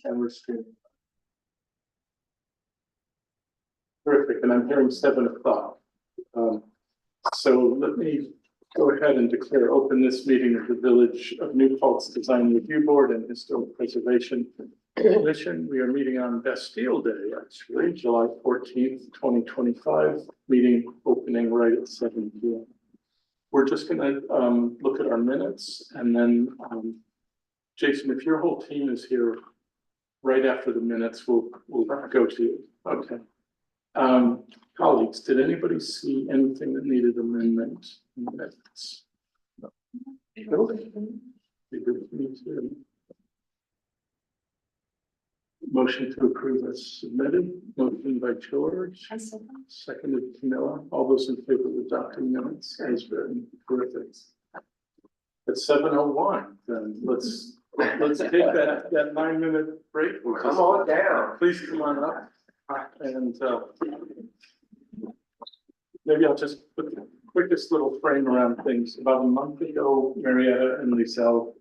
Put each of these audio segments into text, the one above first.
And we're streaming. Terrific, and I'm hearing 7 o'clock. So let me go ahead and declare open this meeting of the Village of New Paltz Design Review Board and Historic Preservation Commission. We are meeting on Bastille Day, actually, July 14th, 2025, meeting opening right at 7 p.m. We're just gonna look at our minutes, and then Jason, if your whole team is here right after the minutes, we'll go to you. Okay. Colleagues, did anybody see anything that needed amendment in the minutes? No. Motion to approve as submitted. Motion by George. Seconded Camilla. All those in favor of adopting minutes as written. Terrific. At 7:01, then let's take that 9-minute break. Come on down. Please come on up. And maybe I'll just put the quickest little frame around things. About a month ago, Marietta and Lizelle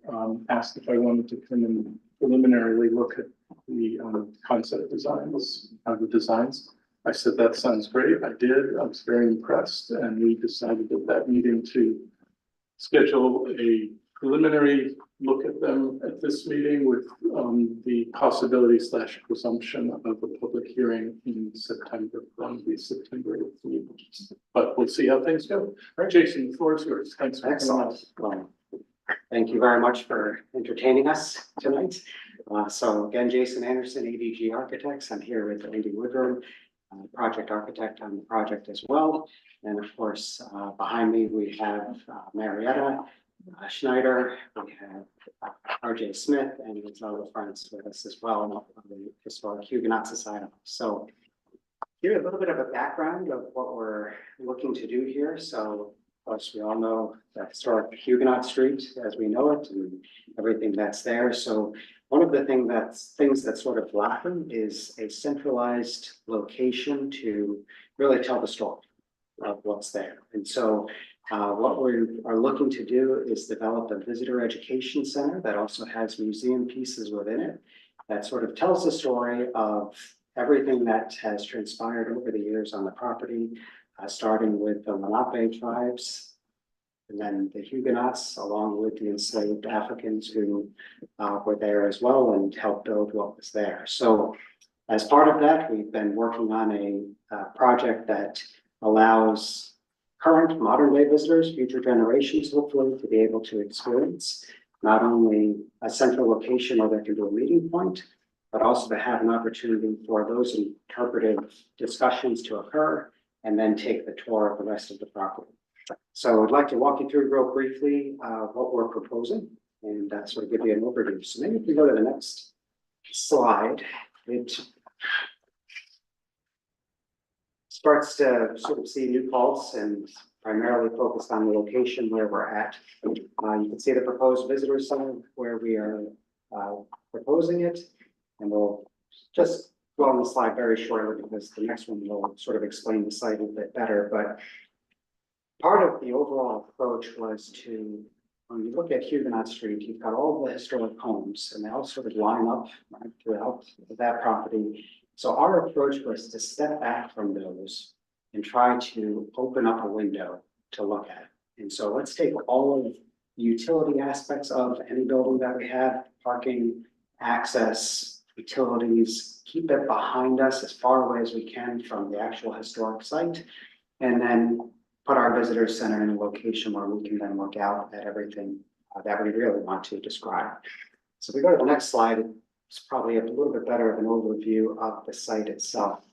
asked if I wanted to come and preliminarily look at the concept designs, the designs. I said, that sounds great. I did. I was very impressed. And we decided at that meeting to schedule a preliminary look at them at this meeting with the possibility / presumption of a public hearing in September, probably September 8th. But we'll see how things go. All right, Jason, the floor is yours. Thanks for Excellent. Thank you very much for entertaining us tonight. So again, Jason Anderson, ADG Architects. I'm here with Andy Woodrum, project architect on the project as well. And of course, behind me, we have Marietta Schneider, we have RJ Smith, and his other friends with us as well, the Historic Huguenot Society. So here a little bit of a background of what we're looking to do here. So of course, we all know the historic Huguenot Street as we know it and everything that's there. So one of the things that's sort of lacking is a centralized location to really tell the story of what's there. And so what we are looking to do is develop a visitor education center that also has museum pieces within it that sort of tells the story of everything that has transpired over the years on the property, starting with the Lenape tribes, and then the Huguenots, along with the enslaved Africans who were there as well and helped build what was there. So as part of that, we've been working on a project that allows current modern day visitors, future generations, hopefully, to be able to experience not only a central location where there can be a meeting point, but also to have an opportunity for those interpretive discussions to occur and then take the tour of the rest of the property. So I'd like to walk you through real briefly what we're proposing and sort of give you an overview. So maybe if we go to the next slide, it starts to sort of see New Paltz and primarily focused on the location where we're at. You can see the proposed visitor center where we are proposing it. And we'll just go on the slide very shortly because the next one will sort of explain the site a bit better. But part of the overall approach was to, when you look at Huguenot Street, you've got all the historic homes and they all sort of line up right, throughout that property. So our approach was to step back from those and try to open up a window to look at. And so let's take all of the utility aspects of any building that we have, parking, access, utilities, keep it behind us as far away as we can from the actual historic site, and then put our visitor center in a location where we can then look out at everything that we really want to describe. So if we go to the next slide, it's probably a little bit better of an overview of the site itself.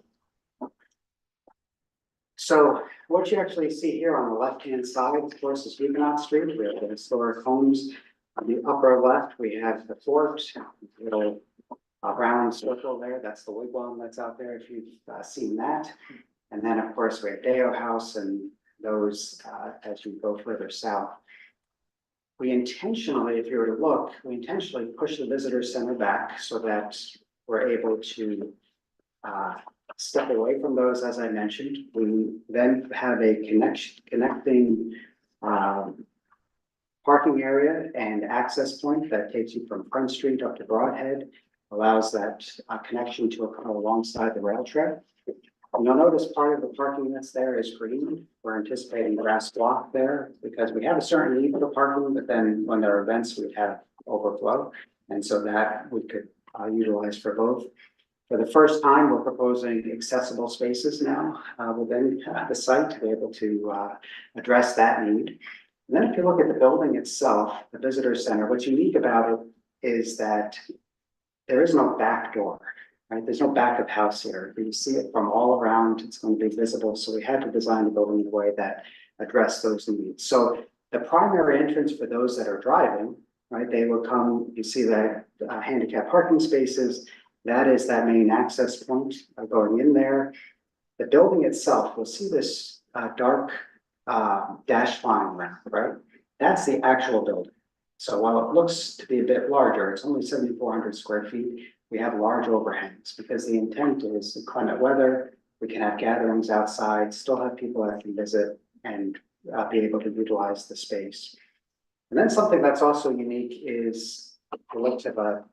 So what you actually see here on the left-hand side, of course, is Huguenot Street. We have the historic homes. On the upper left, we have the fort, little round circle there. That's the wigwam that's out there, if you've seen that. And then, of course, we have Deo House and those as you go further south. We intentionally, if you were to look, we intentionally push the visitor center back so that we're able to step away from those, as I mentioned. We then have a connecting parking area and access point that takes you from Front Street up to Broadhead. allows that connection to occur alongside the rail trail. You'll notice part of the parking that's there is green. We're anticipating grass block there because we have a certain need for parking, but then when there are events, we have overflow. And so that we could utilize for both. For the first time, we're proposing accessible spaces now within the site to be able to address that need. And then if you look at the building itself, the visitor center, what's unique about it is that there is no back door, right? There's no back of house here. You see it from all around, it's going to be visible. So we had to design the building in a way that addressed those needs. So the primary entrance for those that are driving, right, they will come, you see that handicap parking spaces, that is that main access point going in there. The building itself, we'll see this dark dashed line around, right? That's the actual building. So while it looks to be a bit larger, it's only 7,400 square feet. We have large overhangs because the intent is in climate weather, we can have gatherings outside, still have people that can visit and be able to utilize the space. And then something that's also unique is if you look to the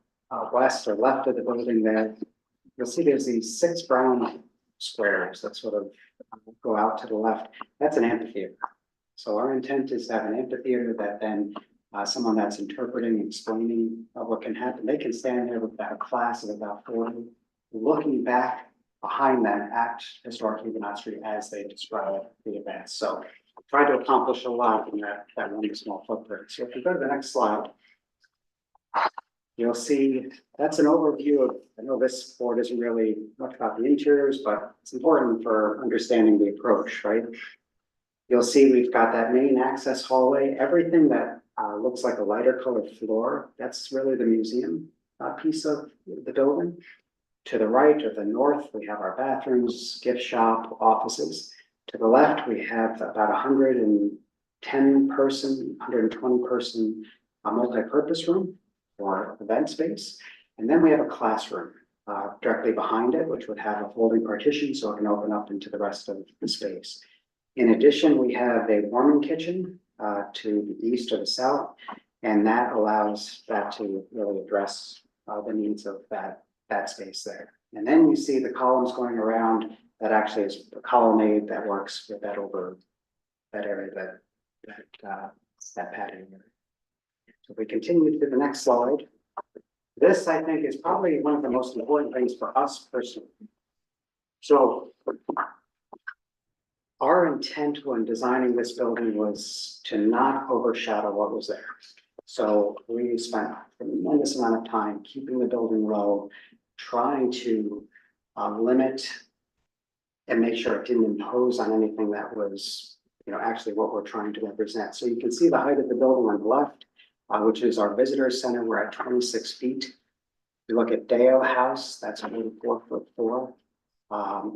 west or left of the building there, you'll see there's these 6 brown squares that sort of go out to the left. That's an amphitheater. So our intent is to have an amphitheater that then someone that's interpreting and explaining what can happen, they can stand there with a class of about 40, looking back behind them at historic Huguenot Street as they describe the event. So try to accomplish a lot in that one small footprint. So if you go to the next slide, you'll see that's an overview of, I know this board isn't really much about the interiors, but it's important for understanding the approach, right? You'll see we've got that main access hallway, everything that looks like a lighter colored floor, that's really the museum piece of the building. To the right or the north, we have our bathrooms, gift shop, offices. To the left, we have about 110 person, 120 person multi-purpose room or event space. And then we have a classroom directly behind it, which would have a folding partition so it can open up into the rest of the space. In addition, we have a warming kitchen to the east or the south, and that allows that to really address the needs of that space there. And then you see the columns going around, that actually is a colonnade that works with that over that area, that patio area. So if we continue to the next slide, this I think is probably one of the most important things for us personally. So our intent when designing this building was to not overshadow what was there. So we spent a tremendous amount of time keeping the building low, trying to limit and make sure it didn't impose on anything that was, actually what we're trying to represent. So you can see the height of the building on the left, which is our visitor center. We're at 26 feet. You look at Dale House, that's only 4'4".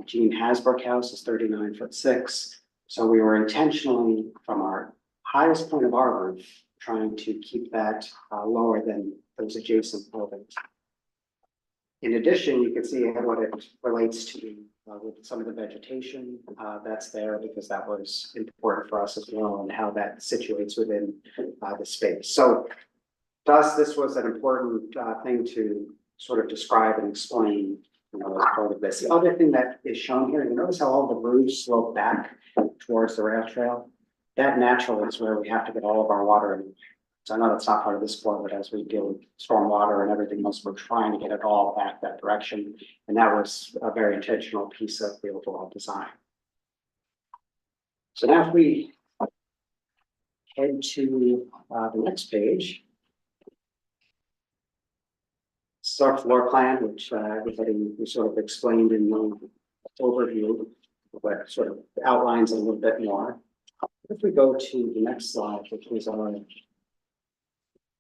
Gene Hasbrook House is 39'6". So we were intentionally, from our highest point of our roof, trying to keep that lower than those adjacent buildings. In addition, you can see what it relates to with some of the vegetation that's there, because that was important for us as well, and how that situates within the space. So to us, this was an important thing to sort of describe and explain, as part of this. The other thing that is shown here, you notice how all the roofs slope back towards the rail trail? That naturally is where we have to get all of our water in. So I know that's not part of this floor, but as we deal with stormwater and everything else, we're trying to get it all back that direction. And that was a very intentional piece of the overall design. So now if we head to the next page. This is our floor plan, which everybody we sort of explained in the overview, but sort of outlines it a little bit more. If we go to the next slide, which is our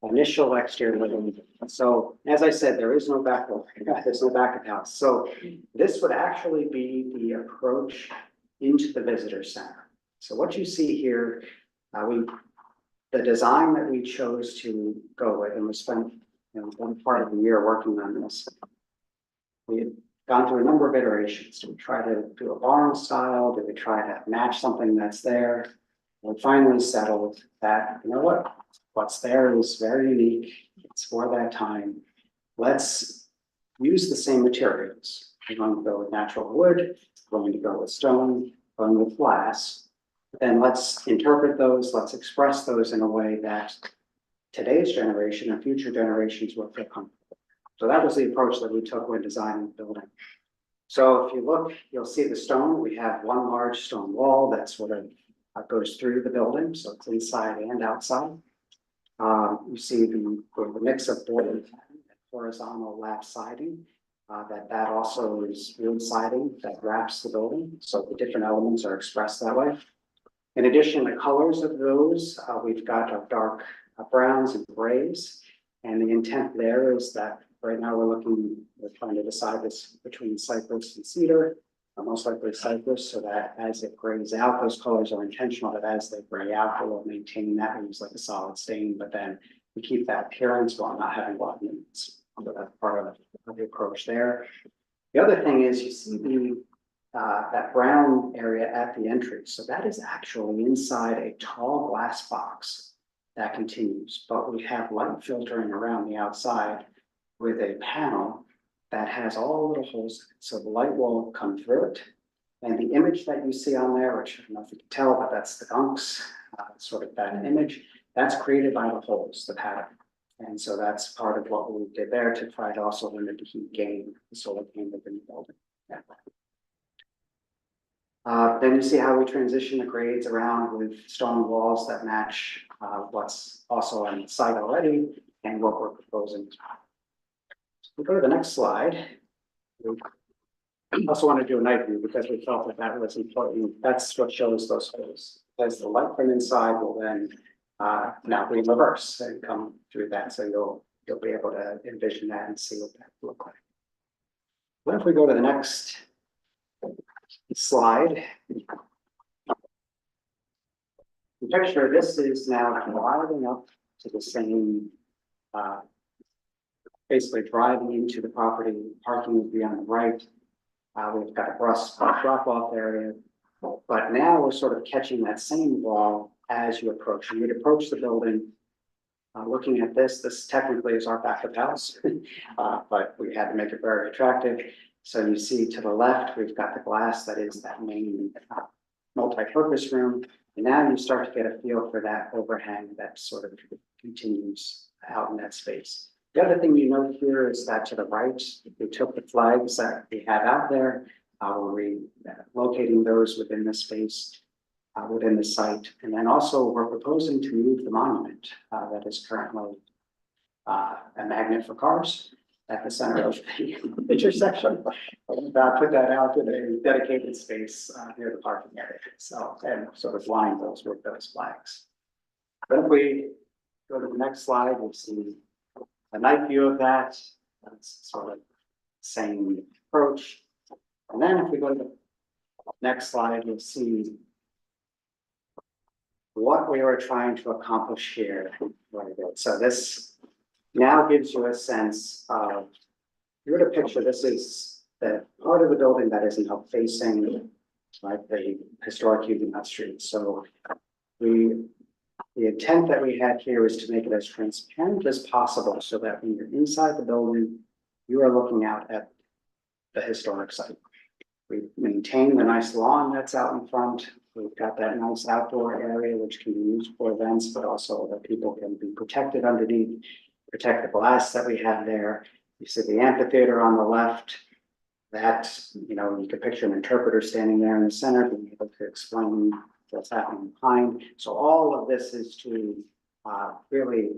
initial exterior living. So as I said, there is no back door. There's no back of house. So this would actually be the approach into the visitor center. So what you see here, the design that we chose to go with, and we spent one part of the year working on this. We had gone through a number of iterations. Did we try to do a barn style? Did we try to match something that's there? We finally settled that, what's there is very unique. It's for that time. Let's use the same materials. We're going to go with natural wood, we're going to go with stone, going with glass. Then let's interpret those, let's express those in a way that today's generation and future generations will feel comfortable. So that was the approach that we took when designing the building. So if you look, you'll see the stone. We have one large stone wall that sort of goes through the building, so it's inside and outside. You see the mix of board and horizontal lap siding. That also is wood siding that wraps the building, so the different elements are expressed that way. In addition, the colors of those, we've got our dark browns and grays, and the intent there is that right now we're trying to decide this between cypress and cedar, most likely cypress, so that as it grays out, those colors are intentional, that as they gray out, they will maintain that. We use like a solid stain, but then we keep that appearance while not having black units. So that's part of the approach there. The other thing is you see that brown area at the entry. So that is actually inside a tall glass box that continues, but we have light filtering around the outside with a panel that has all little holes in it. So the light will come through it. And the image that you see on there, which I don't know if you can tell, but that's the gunks, sort of that image, that's created by the holes, the pattern. And so that's part of what we did there to try to also limit the heat gain, the solar gain within the building. Yeah. Then you see how we transition the grades around with stone walls that match what's also on the site already and what we're proposing. We go to the next slide. We also want to do a night view because we felt that that was important. That's what shows those holes. As the light from inside will then now we reverse and come through that. So you'll be able to envision that and see what that will look like. What if we go to the next slide? The picture, this is now driving up to the same, basically driving into the property, parking would be on the right. We've got a drop-off area, but now we're sort of catching that same wall as you approach. And you'd approach the building, looking at this technically is our backup house, but we had to make it very attractive. So you see to the left, we've got the glass that is that main multi-purpose room. And now you start to get a feel for that overhang that sort of continues out in that space. The other thing you note here is that to the right, we took the flags that we have out there, we're locating those within the space, within the site. And then also we're proposing to move the monument that is currently a magnet for cars at the center of the intersection. Put that out in a dedicated space near the parking area. So, and sort of line those with those flags. Then if we go to the next slide, we'll see a night view of that. That's sort of the same approach. And then if we go to the next slide, you'll see what we were trying to accomplish here. So this now gives you a sense of, if you were to picture, this is the part of the building that isn't up facing like the historic Huguenot Street. So the intent that we had here is to make it as transparent as possible so that when you're inside the building, you are looking out at the historic site. We maintain the nice lawn that's out in front. We've got that nice outdoor area which can be used for events, but also that people can be protected underneath, protect the glass that we have there. You see the amphitheater on the left. That, you know, you can picture an interpreter standing there in the center, being able to explain what's happening behind. So all of this is to really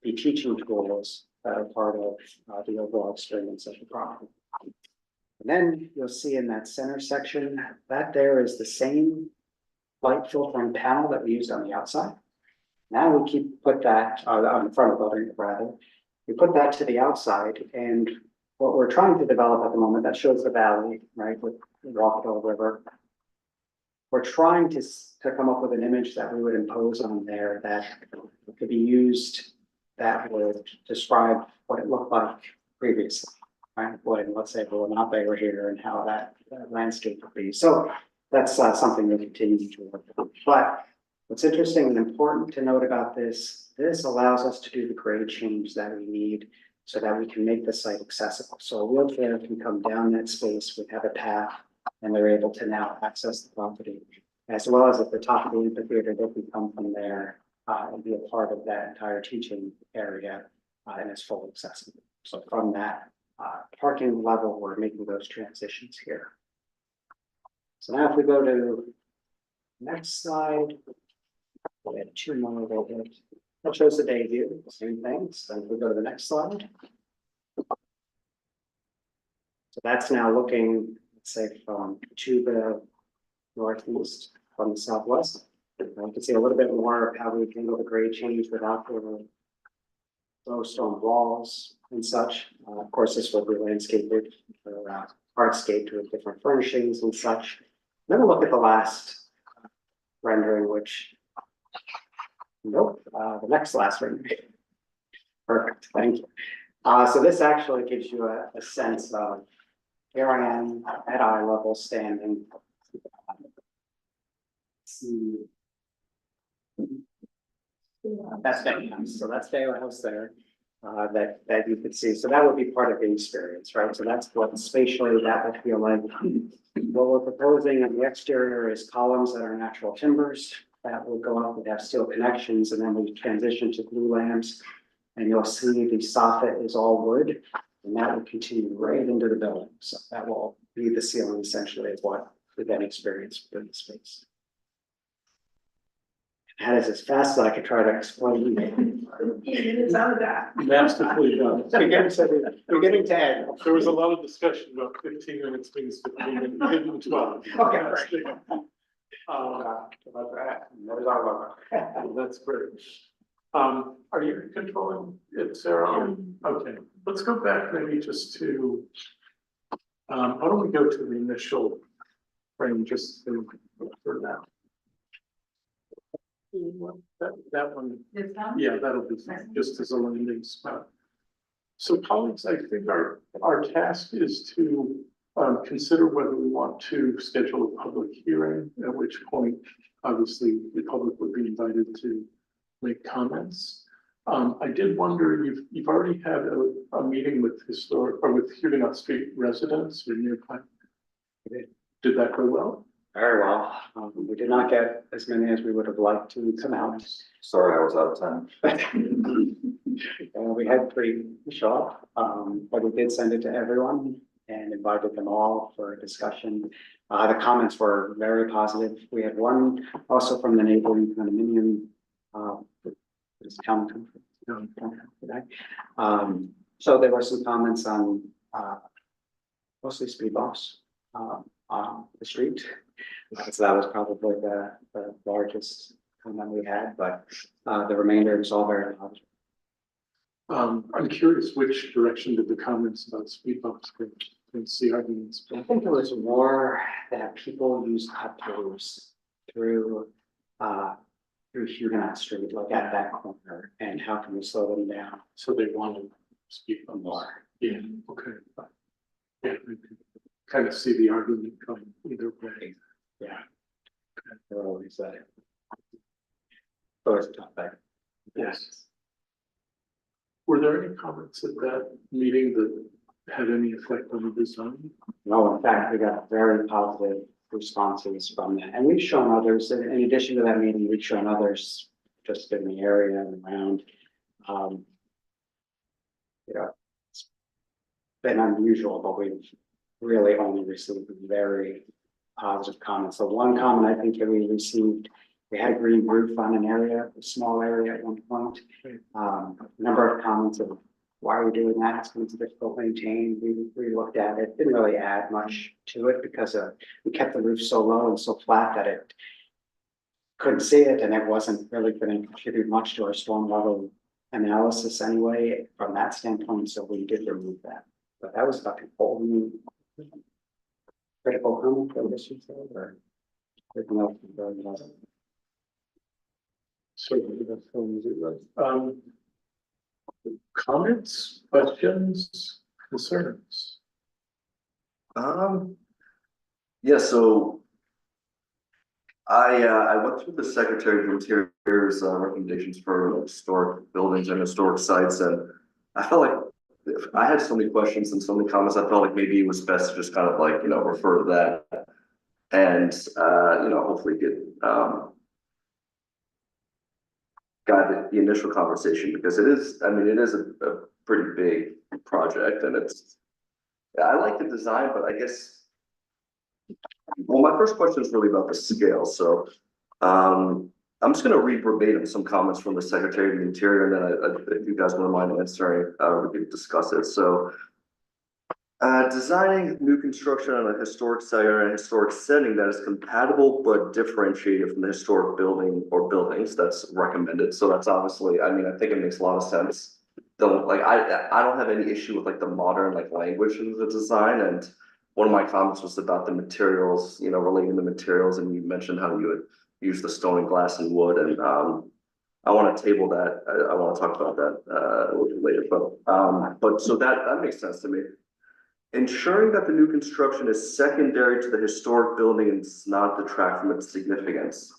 be teaching tools that are part of the overall experience of the property. And then you'll see in that center section that there is the same light filtering panel that we used on the outside. Now we put that on the front of the building, rather. We put that to the outside, and what we're trying to develop at the moment, that shows the valley, right, with the Rockville River. We're trying to come up with an image that we would impose on there that could be used that would describe what it looked like previously, right? When, let's say, Lenape were here and how that landscape would be. So that's something we continue to work on. But what's interesting and important to note about this allows us to do the grade change that we need so that we can make the site accessible. So a wheelchair can come down that space, we have a path, and they're able to now access the property. As well as at the top of the amphitheater, they can come from there and be a part of that entire teaching area, and it's fully accessible. So from that parking level, we're making those transitions here. So now if we go to next slide, we have two more a little bit. That shows the day view, same thing. So if we go to the next slide. So that's now looking, let's say, from to the northeast, from the southwest. You can see a little bit more of how we handle the grade change without the low stone walls and such. Of course, this will be landscaped or hardscaped with different furnishings and such. Then we'll look at the last rendering, which, nope, the next last rendering. Perfect, thank you. So this actually gives you a sense of here I am at eye level standing. See. That's Day House, so that's Day House there, that you could see, so that would be part of the experience, right? So that's what spatially that would feel like. What we're proposing on the exterior is columns that are natural timbers that will go up and have steel connections, and then we transition to glue lamps. And you'll see the soffit is all wood, and that will continue right into the building, so that will be the ceiling essentially of what we then experience within the space. That is as fast as I could try to explain. 15 minutes out of that. Masterfully done. We're getting to end. There was a lot of discussion about 15 minutes means 15 minutes, 12. Okay, right. That's great. Are you controlling it, Sarah? Okay, let's go back maybe just to, why don't we go to the initial frame just for now? That one, This one? yeah, that'll be fine, just as a landing spot. So colleagues, I think our task is to consider whether we want to schedule a public hearing, at which point, obviously, the public would be invited to make comments. I did wonder, you've already had a meeting with Huguenot Street residents or nearby. Did that go well? Very well. We did not get as many as we would have liked to come out. Sorry, I was out of time. We had 3 show up, but we did send it to everyone and invited them all for a discussion. The comments were very positive. We had one also from the neighboring condominium. It's town today. So there were some comments on mostly speed bumps on the street. So that was probably the largest comment we had, but the remainder was all very positive. I'm curious, which direction did the comments about speed bumps go? Didn't see arguments. I think it was more that people use cut-throughs through Huguenot Street, like at that corner, and how can we slow them down So they wanted speed bumps. more? Yeah, okay. Yeah, I can kind of see the argument going either way. Yeah. They're always always a tough thing. Yes. Were there any comments at that meeting that had any effect on the design? No, in fact, we got very positive responses from that. And we've shown others, in addition to that meeting, we've shown others just in the area and around. It's been unusual, but we've really only received very positive comments. So one comment I think that we received, we had a green roof on an area, a small area at one point. A number of comments of why are we doing that? It's going to be difficult to maintain. We looked at it, didn't really add much to it because we kept the roof so low and so flat that it couldn't see it, and it wasn't really going to contribute much to our storm level analysis anyway from that standpoint. So we did remove that. But that was about the whole critical comment for this year, or everything else was very positive. Certainly, that's how easy it was. Comments, questions, concerns? Yeah, so I went through the Secretary of Interior's recommendations for historic buildings and historic sites, and I felt like I had so many questions and so many comments, I felt like maybe it was best to just kind of like, refer to that. And, hopefully get, guide the initial conversation, because it is, it is a pretty big project, and I like the design, but I guess. Well, my first question is really about the scale, so, I'm just gonna read verbatim some comments from the Secretary of the Interior, and then if you guys wouldn't mind answering, we could discuss it, so. Designing new construction on a historic site or an historic setting that is compatible but differentiated from the historic building or buildings, that's recommended, so that's obviously, I think it makes a lot of sense. Don't, like, I don't have any issue with like the modern like language in the design, and one of my comments was about the materials, relating the materials, and you mentioned how you would use the stone and glass and wood, and I want to table that. I want to talk about that a little bit later, but so that makes sense to me. Ensuring that the new construction is secondary to the historic building and does not detract from its significance.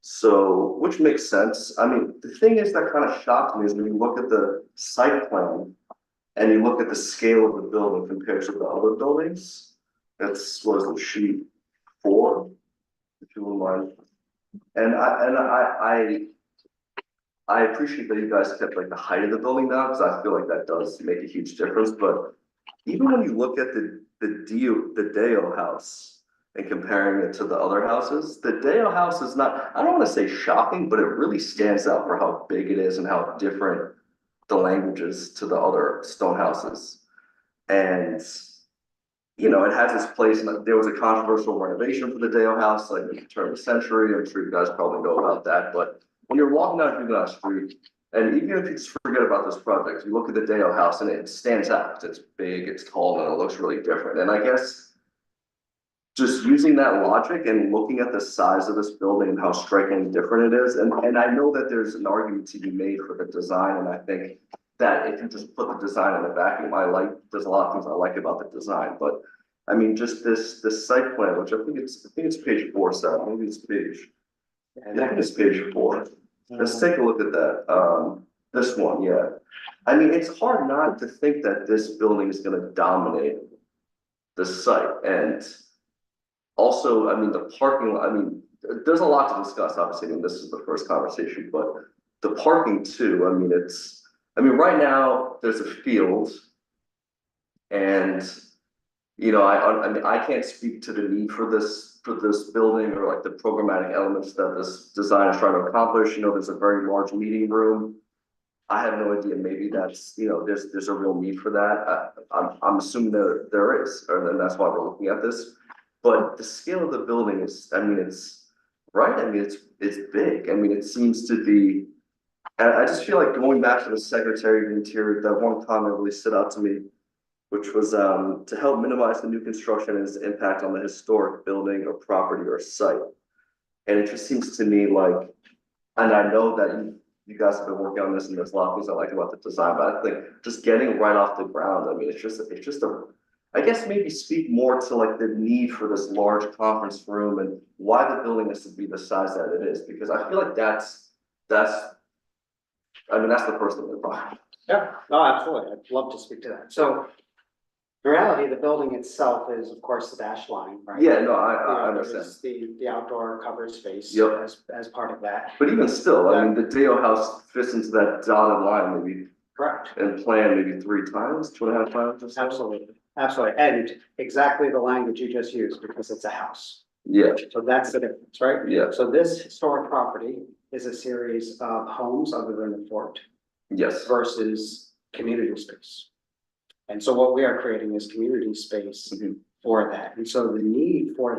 So, which makes sense. The thing is that kind of shocked me is when you look at the site plan and you look at the scale of the building compared to the other buildings. That's, what is it, sheet 4, if you wouldn't mind. And I appreciate that you guys kept like the height of the building down, because I feel like that does make a huge difference, but even when you look at the Deo house and comparing it to the other houses, the Deo house is not, I don't want to say shocking, but it really stands out for how big it is and how different the language is to the other stone houses. And, it has its place. There was a controversial renovation for the Deo house, like at the turn of the century. I'm sure you guys probably know about that, but when you're walking down Huguenot Street, and even if you just forget about this project, you look at the Deo house and it stands out. It's big, it's tall, and it looks really different. And I guess just using that logic and looking at the size of this building and how strikingly different it is, and I know that there's an argument to be made for the design, and I think that if you just put the design in the vacuum, there's a lot of things I like about the design, but just this site plan, which I think it's page 4, Seth. Maybe it's page. Yeah, I think it's page 4. Let's take a look at that. This one, yeah. It's hard not to think that this building is going to dominate the site. And also, the parking lot, there's a lot to discuss, obviously. This is the first conversation, but the parking too, right now there's a field, and I can't speak to the need for this building or like the programmatic elements that this design is trying to accomplish. There's a very large meeting room. I have no idea. Maybe that's, there's a real need for that. I'm assuming there is, and that's why we're looking at this. But the scale of the building is, it's right. It's big. It seems to be. And I just feel like going back to the Secretary of the Interior, that one comment really stood out to me, which was to help minimize the new construction and its impact on the historic building or property or site. And it just seems to me like, and I know that you guys have been working on this, and there's a lot of things I like about the design, but I think just getting right off the ground, it's just I guess maybe speak more to like the need for this large conference room and why the building has to be the size that it is, because I feel like that's the first thing that brought. Yeah, no, absolutely. I'd love to speak to that. So in reality, the building itself is, of course, the dashed line, right? Yeah, no, I understand. There's the outdoor covered space. Yep. As part of that. But even still, the Deo house fits into that dotted line maybe. Correct. And plan maybe 3 times, 2.5 times or so. Absolutely. And exactly the language you just used, because it's a house. Yeah. So that's the difference, right? Yeah. So this historic property is a series of homes other than the fort. Yes. Versus community space. And so what we are creating is community space for that. And so the need for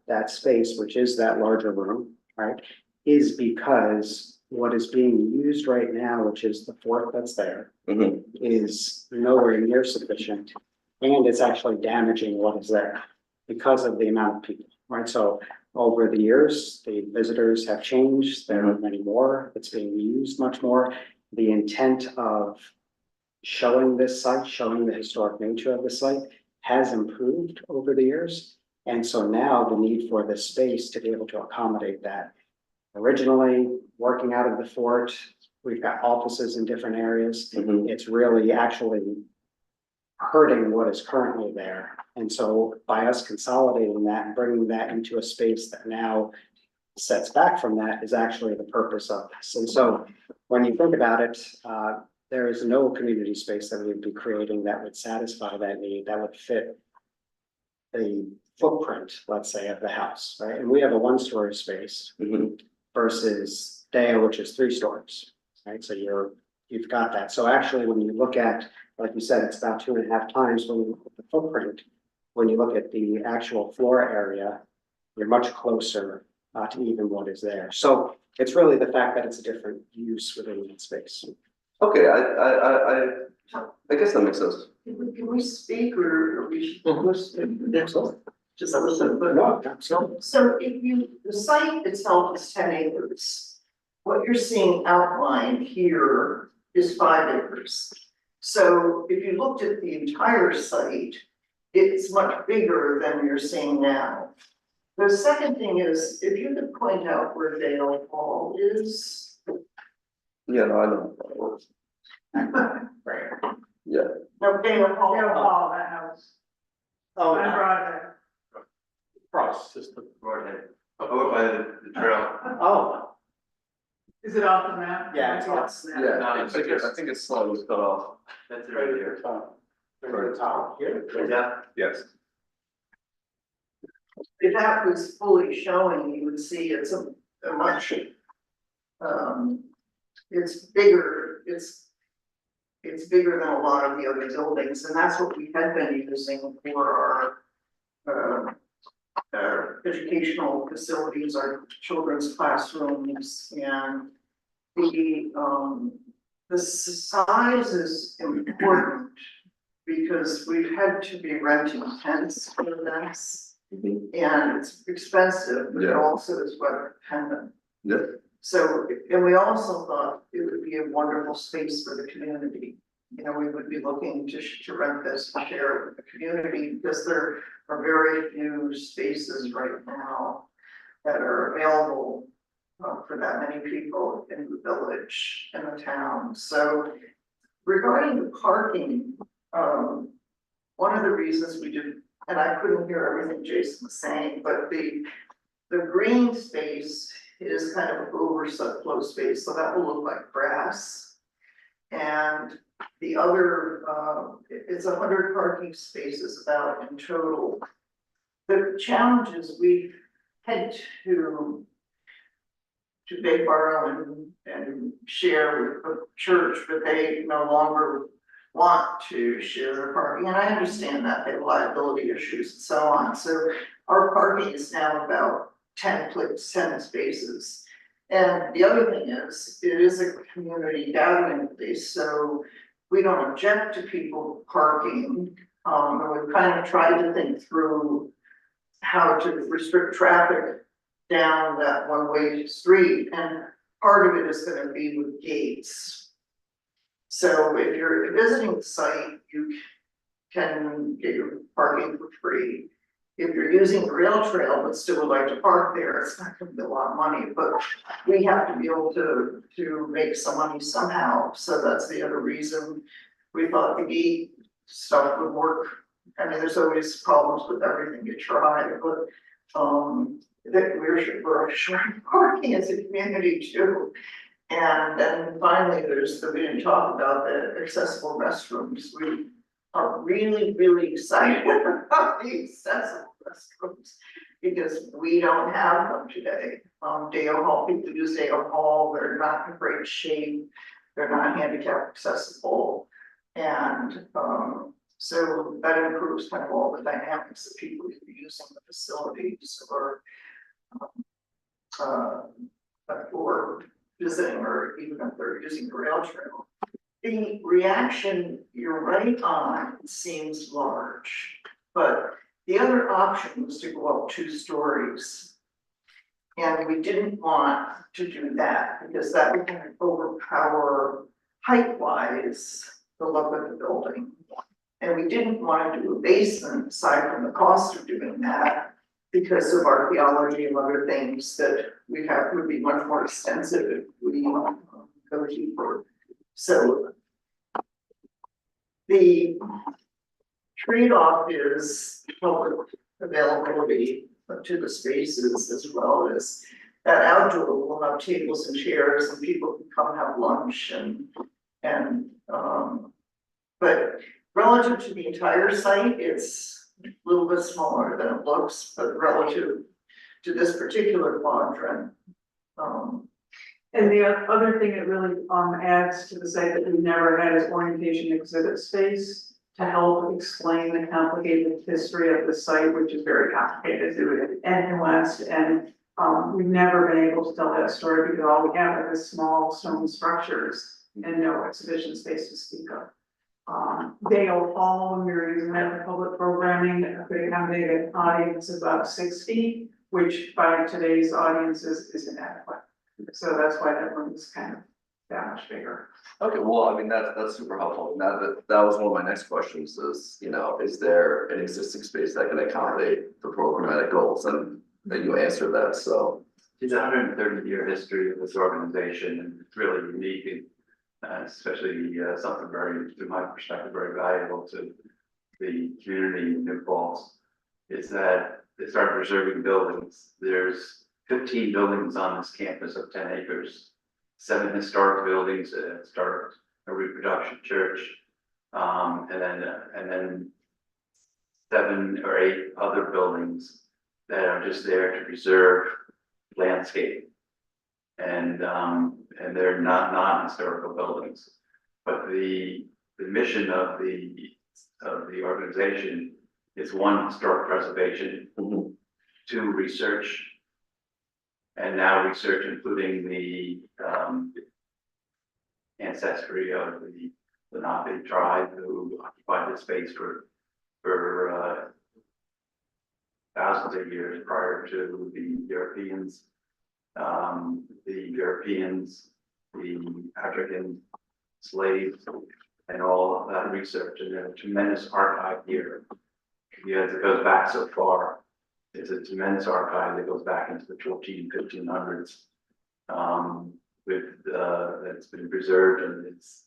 that space, which is that larger room, right, is because what is being used right now, which is the fort that's there, is nowhere near sufficient. And it's actually damaging what is there because of the amount of people, right? So over the years, the visitors have changed. There are many more. It's being used much more. The intent of showing this site, showing the historic nature of the site has improved over the years. And so now the need for this space to be able to accommodate that. Originally, working out of the fort, we've got offices in different areas. It's really actually hurting what is currently there. And so by us consolidating that and bringing that into a space that now sets back from that is actually the purpose of this. And so when you think about it, there is no community space that we'd be creating that would satisfy that need, that would fit the footprint, let's say, of the house, right? And we have a one-story space Mhm. versus Dale, which is 3 stories, right? So you've got that. So actually, when you look at, like you said, it's about 2.5 times when you look at the footprint. When you look at the actual floor area, you're much closer to even what is there. So it's really the fact that it's a different use within that space. Okay, I guess that makes sense. Can we speak or we should listen? Excellent. Just listen, but. No, absolutely. So if the site itself is 10 acres, what you're seeing outlined here is 5 acres. So if you looked at the entire site, it's much bigger than you're seeing now. The second thing is, if you could point out where Dale Hall is. Yeah, no, I know. Right. Yeah, No, Dale Hall. Dale Hall, that house. Oh, I brought it. Cross system. Over by the trail. oh, Is it off the map? Yeah, it's off. yeah, I think it's slowly cut off. That's it Right right at there. the top. right at the top here. Yeah. Yes. If that was fully showing, you would see it's a much. It's bigger, it's bigger than a lot of the other buildings, and that's what we had been using for our educational facilities, our children's classrooms, and the size is important because we've had to be renting tents for this. And it's expensive, but it Yeah. also is weather dependent. Yeah, So, and we also thought it would be a wonderful space for the community. You know, we would be looking to rent this, to share with the community, because there are very few spaces right now that are available for that many people in the village, in the town. So regarding the parking, one of the reasons we did, and I couldn't hear everything Jason was saying, but the green space is kind of overflow space, so that will look like grass. And the other, it's 100 parking spaces about in total. The challenge is we've had to beg, borrow and share with the church, but they no longer want to share their parking, and I understand that they have liability issues and so on, so our parking is now about 10 spaces. And the other thing is, it is a community gathering place, so we don't object to people parking. And we've kind of tried to think through how to restrict traffic down that one-way street, and part of it is gonna be with gates. So if you're visiting the site, you can get your parking for free. If you're using the rail trail but still would like to park there, it's not gonna be a lot of money, but we have to be able to make some money somehow. So that's the other reason we thought the gate stuff would work. I mean, there's always problems with everything you try, but that we're sharing parking as a community too. And then finally, we didn't talk about the accessible restrooms. We are really, really excited about the accessible restrooms because we don't have them today. Dale Hall, people use Dale Hall, they're not in great shape, they're not handicap accessible. And so that improves kind of all the dynamics that people who are using the facilities or visiting, or even if they're using the rail trail. The reaction you're right on seems large, but the other option was to go up 2 stories. And we didn't want to do that because that would kind of overpower height-wise the look of the building. And we didn't want to do a basement aside from the cost of doing that because of archaeology and other things that we have would be much more extensive if we go deeper. So the trade-off is public availability to the spaces as well as that outdoor will have tables and chairs and people can come have lunch and but relative to the entire site, it's a little bit smaller than it looks, but relative to this particular quadrant, And the other thing it really adds to the site that we've never had is orientation exhibit space to help explain the complicated history of the site, which is very complicated and nuanced. And we've never been able to tell that story because all we have are the small stone structures and no exhibition space to speak of. Dale Hall, when we were using that for public programming, could accommodate an audience of about 60, which by today's audiences is inadequate. So that's why that room is kind of that much bigger. Okay, well, I mean, that's super helpful. Now that was one of my next questions is, you know, is there an existing space that can accommodate the programmatic goals? And you answered that, so. It's a 130-year history of this organization, and it's really unique, and especially something very, to my perspective, very valuable to the community in New Falls, is that they started preserving buildings. There's 15 buildings on this campus of 10 acres, 7 historic buildings, a reproduction church, and then 7 or 8 other buildings that are just there to preserve landscape. And they're not non-historical buildings, but the mission of the organization is 1, historic preservation, 2, research, and now research including the ancestry of the Lenape tribe who occupied the space for thousands of years prior to the Europeans. The African slaves, and all of that research, and a tremendous archive here. Because it goes back so far. It's a tremendous archive that goes back into the 1500s. That's been preserved, and it's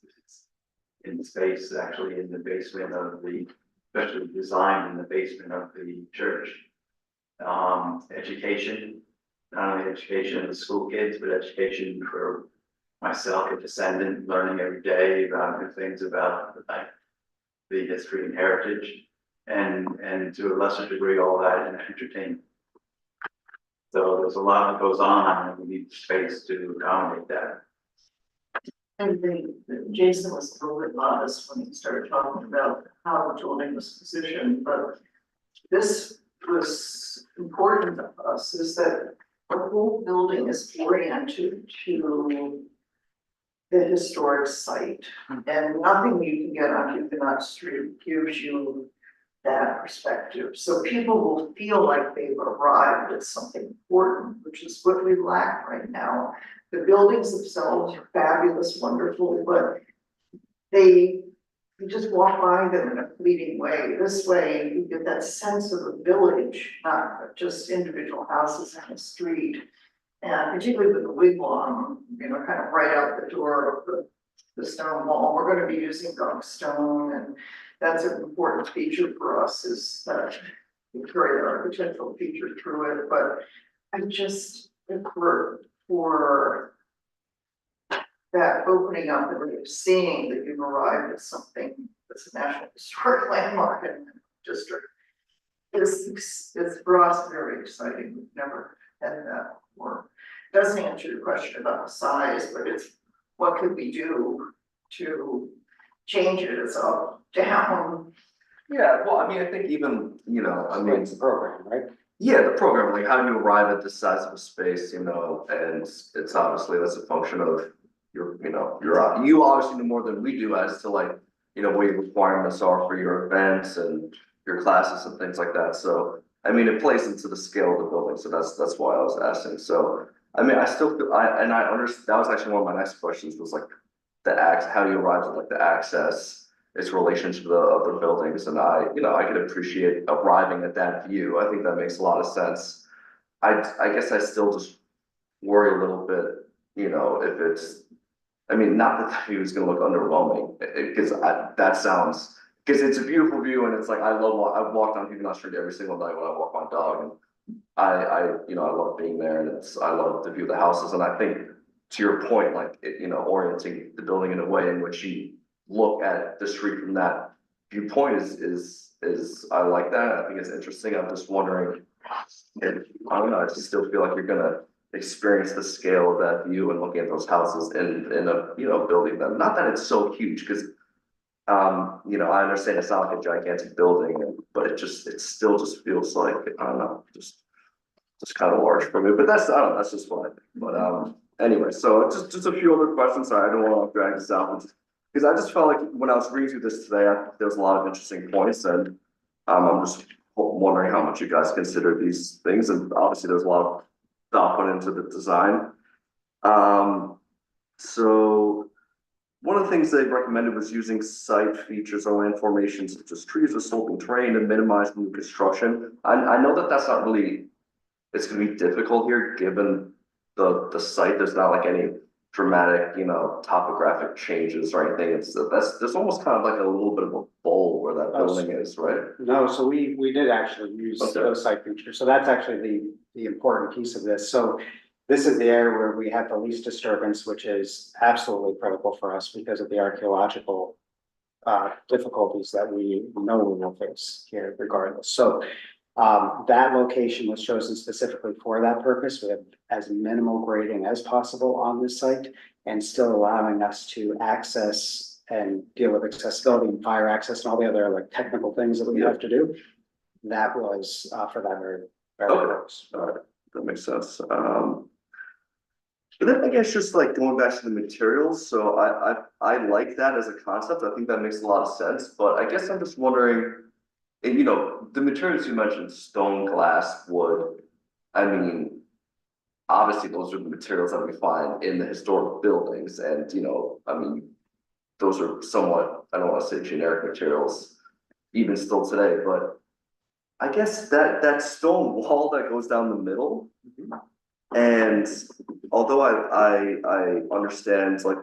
in space, actually in the basement of especially designed in the basement of the church. Education, not only education of the school kids, but education for myself, a descendant, learning every day about new things about the history and heritage, and to a lesser degree, all that in entertainment. So there's a lot that goes on, and we need space to accommodate that. and Jason was a little bit modest when he started talking about how the building was positioned, but this was important to us, is that the whole building is oriented to the historic site, and nothing you can get on Huguenot Street gives you that perspective. So people will feel like they've arrived at something important, which is what we lack right now. The buildings themselves are fabulous, wonderful, but you just walk by them in a fleeting way. This way, you get that sense of a village, not just individual houses on the street. And particularly with the wigwam, kind of right out the door of the stone wall, we're gonna be using dark stone, and that's an important feature for us, is that we carry the architectural feature through it, but I just, for that opening up and really seeing that you've arrived at something that's a national historic landmark in the district, it's for us very exciting. We've never had that before. Doesn't answer your question about the size, but it's what could we do to change it? It's up, down. Yeah, well, I mean, I think even, It's the program, right? yeah, the program, like how do you arrive at the size of a space, and it's obviously, that's a function of you obviously know more than we do as to what your requirements are for your events and your classes and things like that. So, I mean, it plays into the scale of the building, so that's why I was asking. So, I mean, I still feel, I understand, that was actually one of my next questions, was how you arrived at the access, its relationship to the other buildings, and I could appreciate arriving at that view. I think that makes a lot of sense. I guess I still just worry a little bit, if it's, I mean, not that the view is gonna look underwhelming, because that sounds Cause it's a beautiful view and it's like, I walk down Huguenot Street every single night when I walk my dog and I love being there and I love the view of the houses and I think to your point, like, orienting the building in a way in which you look at the street from that viewpoint is, I like that. I think it's interesting. I'm just wondering if, I don't know, I just still feel like you're gonna experience the scale of that view and looking at those houses in a, building that, not that it's so huge, cause I understand it's not like a gigantic building, but it still just feels like, I don't know, just kind of large for me, but I don't know, that's just what I think, but, anyway, so just a few other questions, sorry, I don't want to drag this out, because I just felt like when I was reading through this today, there was a lot of interesting points, and, I'm just wondering how much you guys consider these things, and obviously there's a lot of thought put into the design. So one of the things they recommended was using site features or land formations such as trees or sloping terrain to minimize new construction. I know that that's not really, it's gonna be difficult here, given the site, there's not like any dramatic, topographic changes or anything. There's almost kind of like a little bit of a bowl where that building is, right? No, so we did actually use Okay. those site features, so that's actually the important piece of this, so. This is the area where we have the least disturbance, which is absolutely critical for us because of the archaeological. Difficulties that we know we will face here regardless, so. That location was chosen specifically for that purpose. We have as minimal grading as possible on this site and still allowing us to access and deal with accessibility and fire access and all the other like technical things that we have to do. That was for that very Okay. purpose. All right, that makes sense. But then I guess just like going back to the materials, so I like that as a concept. I think that makes a lot of sense, but I guess I'm just wondering. And the materials you mentioned, stone, glass, wood, I mean, obviously those are the materials that we find in the historic buildings and, I mean, those are somewhat, I don't want to say generic materials, even still today, but I guess that stone wall that goes down the middle, and although I understand like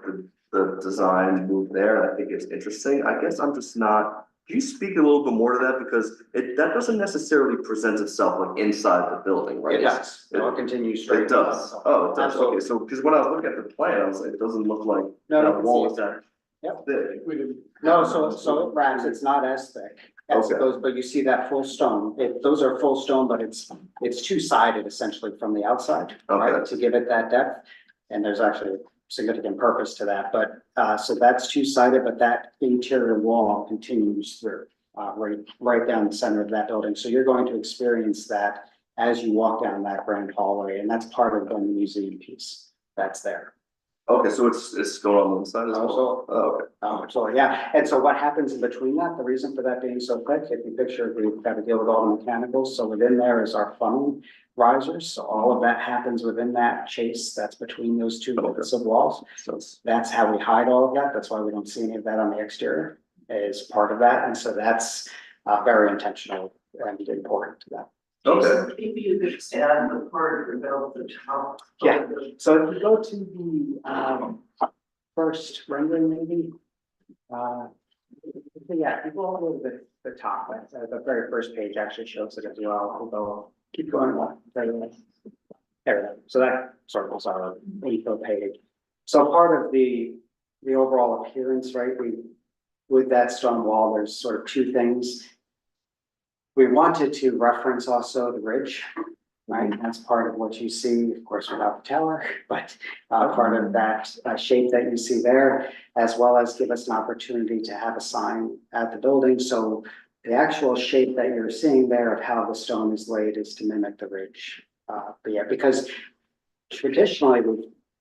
the design move there, and I think it's interesting, I guess I'm just not. Can you speak a little bit more to that? Because that doesn't necessarily present itself like inside the building, right? It does, it'll continue straight. It does. Oh, it does. Absolutely. Okay, so because when I was looking at the plan, I was like, it doesn't look like No, that you can wall see is it. that Yep. thick. We didn't. No, so perhaps it's not as thick as Okay. those, but you see that full stone, those are full stone, but it's two-sided essentially from the outside, right? Okay. To give it that depth, and there's actually a significant purpose to that, but, so that's two-sided, but that interior wall continues through. Right down the center of that building, so you're going to experience that as you walk down that grand hallway, and that's part of the museum piece that's there. Okay, so it's going on the inside as well? Also, Oh, okay. So yeah, and so what happens in between that, the reason for that being so thick, if you picture, we've got to deal with all the mechanicals, so within there is our funnel risers, so all of that happens within that chase that's between those two bits of walls. So it's, That's how we hide all of that, that's why we don't see any of that on the exterior, is part of that, and so that's very intentional and important to that. okay, Maybe you could add the part about the top. Yeah. So if we go to the first rendering maybe. Yeah, if you go all the way to the top, the very first page actually shows it as well, although keep going on. There we go. So that circles our info page. So part of the overall appearance, right, with that stone wall, there's sort of two things. We wanted to reference also the ridge, right? That's part of what you see, of course, without the tower, but part of that shape that you see there, as well as give us an opportunity to have a sign at the building. So the actual shape that you're seeing there of how the stone is laid is to mimic the ridge. But yeah, because traditionally,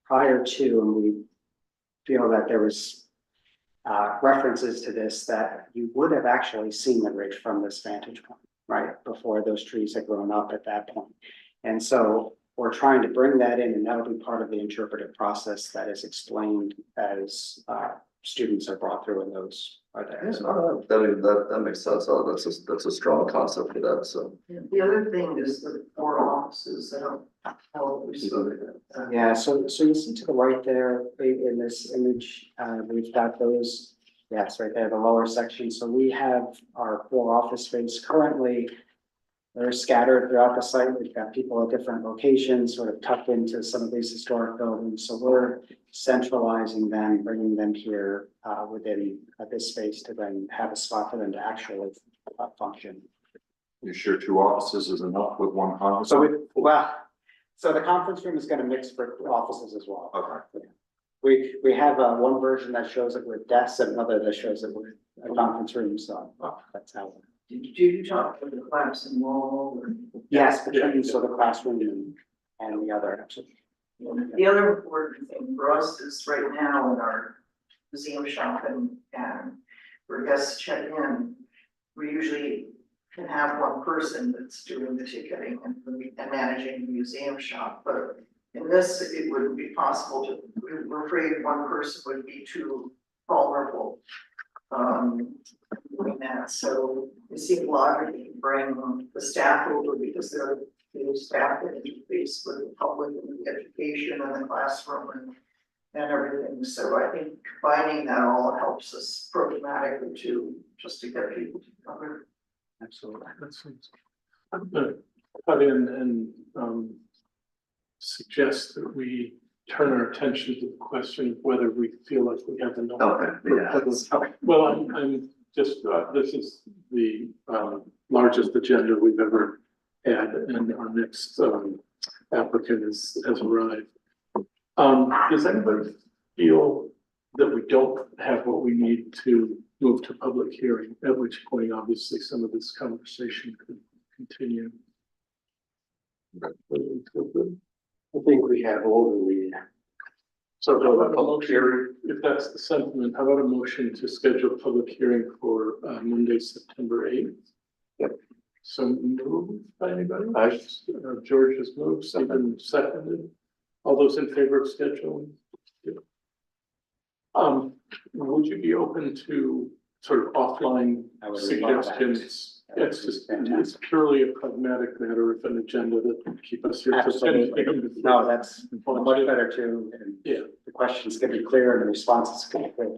prior to, and we feel that there was references to this, that you would have actually seen the ridge from this vantage point, right? Before those trees had grown up at that point. And so we're trying to bring that in, and that'll be part of the interpretive process that is explained as students are brought through, and those are there. So, that makes sense. Oh, that's a strong concept for that, so. The other thing is the four offices that how we saw yeah, so you see to the right there in this image, we've got those Yes, right there, the lower section. So we have our 4 office space currently. They're scattered throughout the site. We've got people at different locations, sort of tucked into some of these historic buildings. So we're centralizing them, bringing them here within this space to then have a spot for them to actually function. You sure 2 offices is enough with 1 conference? So the conference room is going to mix for offices as well. Okay. We have one version that shows it with desks and another that shows it with a conference room, so that's how. Did you talk to the class and wall or? Yes, between so the classroom and the other. The other important thing for us is right now in our museum shop and where guests check in, we usually can have one person that's doing the ticketing and managing the museum shop, but in this, it wouldn't be possible to, we're afraid one person would be too vulnerable. Doing that, so we see a lot of people bring the staff over because they're the staff that interface with the public and the education and the classroom and everything. So I think combining that all helps us programmatically just to get people together. Absolutely. That sounds. I'm gonna cut in and suggest that we turn our attention to the question of whether we feel like we have enough. Okay, yeah. Well, I'm just, this is the largest agenda we've ever had, and our next applicant has arrived. Does anybody feel that we don't have what we need to move to public hearing, at which point obviously some of this conversation could continue? I think we have all the lead. So how about a motion, if that's the sentiment, how about a motion to schedule a public hearing for Monday, September 8th? Yep. So moved by anybody? George has moved, Stephen seconded. All those in favor of scheduling? Would you be open to sort of offline I would love that. suggestions? It's just, it's purely a pragmatic matter of an agenda that can keep us here. till 10 Absolutely. p.m. No, that's much better too. And Yeah. the questions can be clear and the responses can be clear.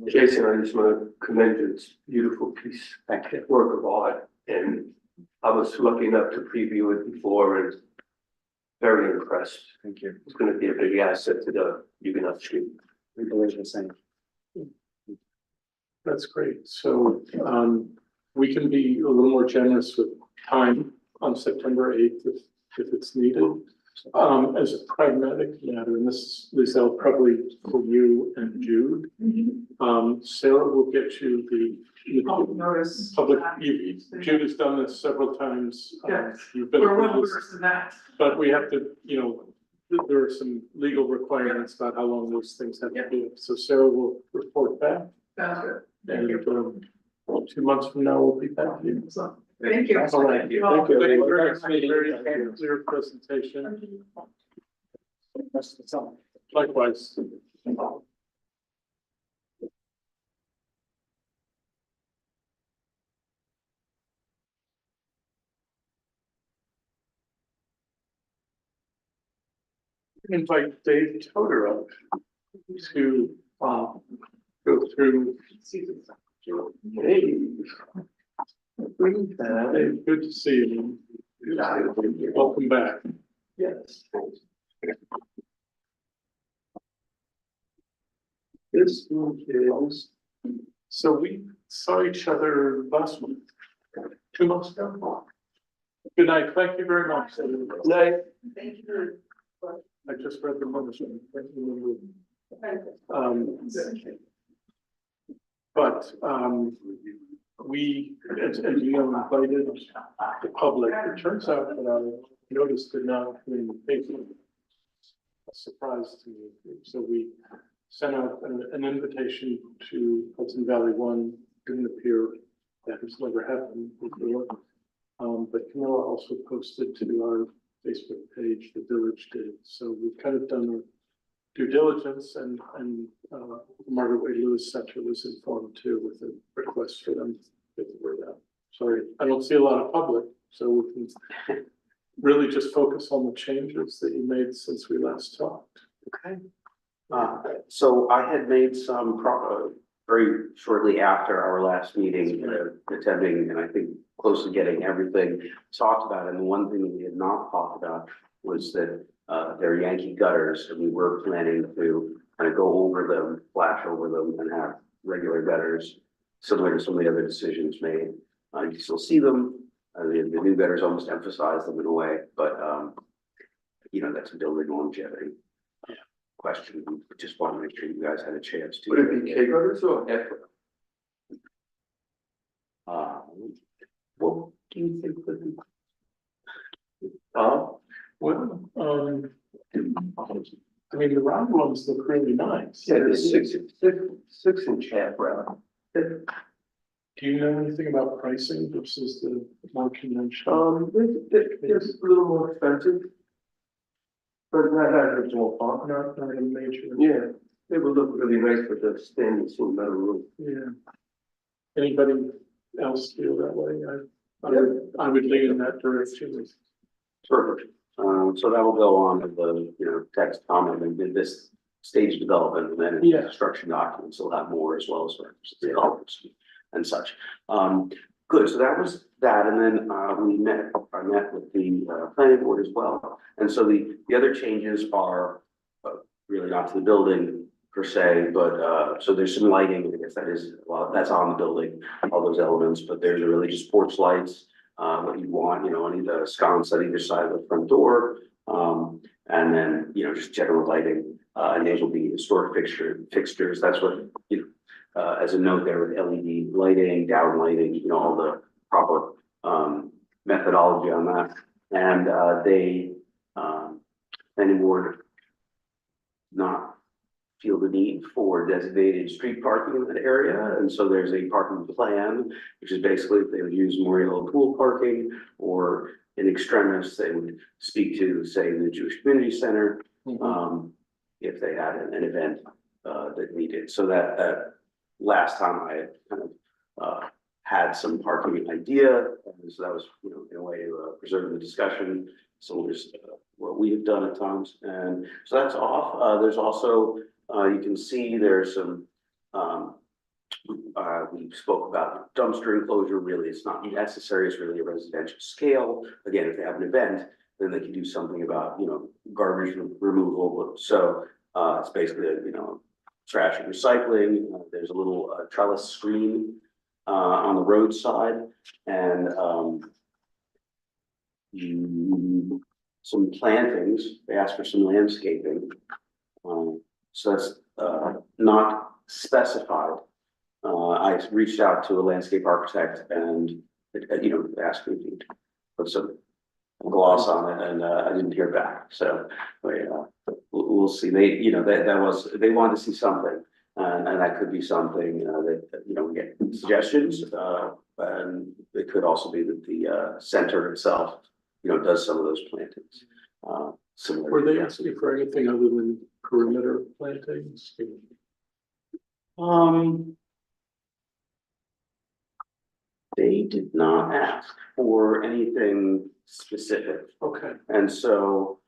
Jason, I just want to commend you. It's a beautiful piece, Thank you. work of art, and I was lucky enough to preview it before and very impressed. Thank you. It's going to be a big asset to the Huguenot Street. We believe the same. That's great. So, we can be a little more generous with time on September 8th if it's needed. As a pragmatic matter, and this is, Lisa, probably for you and Jude. Sarah will get you the Notice. public, Jude has done this several times. Yes. You've been. We're well versed in that. But we have to, there are some legal requirements about how long those things have to be. So Sarah will report back. Sounds good. And 2 months from now, we'll be back here. Thank you. All right. Thank you all. Thank you very much. Very clear presentation. Likewise. Invite Dave Toder up to go through. Hey. Dave, good to see you. Welcome back. Yes. This one is, So we saw each other last month, 2 months ago. Good night. Thank you very much. night. Thank you. I just read the motion. But we, as you know, invited the public. It turns out that our notice did not include the paper. A surprise to me. So we sent out an invitation to Hudson Valley One. Didn't appear, that has never happened before. But Camilla also posted to our Facebook page, the village did. So we've kind of done our due diligence, and Margaret Wade Lewis Center was informed too with a request for them to get the word out. Sorry, I don't see a lot of public, so we can really just focus on the changes that you made since we last talked. Okay. So I had made some very shortly after our last meeting, attending, and I think close to getting everything talked about. And the one thing we had not talked about was that they're Yankee gutters, and we were planning to kind of go over them, flash over them, and have regular gutters, similar to some of the other decisions made. You can still see them. The new gutters almost emphasize them in a way, but you know, that's a building longevity question. We just want to make sure you guys had a chance to. Would it be K gutters or F? What do you think would be? Well, I mean, the round ones look really nice. Yeah, the 6 inch half round. Do you know anything about pricing versus the more conventional? They're a little more expensive. But not average Not a major. Yeah, they would look really nice with the stainless steel metal roof. Yeah. Anybody else feel that way? I would lean in that direction. Perfect. So that will go on to the, you know, text comment and did this stage development and then in Yeah. construction documents, we'll have more as well as references to colors and such. Good, so that was that, and then I met with the planning board as well. And so the other changes are really not to the building per se, but so there's some lighting, I guess that is, well, that's on the building, all those elements, but there's really just porch lights. What you want, you know, any of the sconce on either side of the front door. And then, you know, just general lighting, and those will be historic fixtures, that's what, you know, as a note there with LED lighting, down lighting, you know, all the proper, methodology on that. And, planning board not feel the need for designated street parking in that area. And so there's a parking plan, which is basically if they would use Memorial Pool parking, or in extremis, they would speak to, say, the Jewish Community Center, if they had an event that needed. So that last time I had kind of had some parking idea, and so that was, you know, in a way preserving the discussion. So there's what we have done at times, and so that's off. There's also you can see there's some, we spoke about dumpster enclosure, really, it's not necessary, it's really a residential scale. Again, if they have an event, then they can do something about, you know, garbage removal, but so, it's basically, you know, trash and recycling. There's a little trellis screen, on the roadside, and, some plantings, they asked for some landscaping. So that's not specified. I reached out to a landscape architect and, you know, asked me to put some gloss on it, and I didn't hear back. So we'll see. They, you know, that was, they wanted to see something, and that could be something that, you know, we get suggestions. And it could also be that the center itself, you know, does some of those plantings. Similar. Were they asking for anything other than perimeter plantings? They did not ask for anything specific, Okay, and so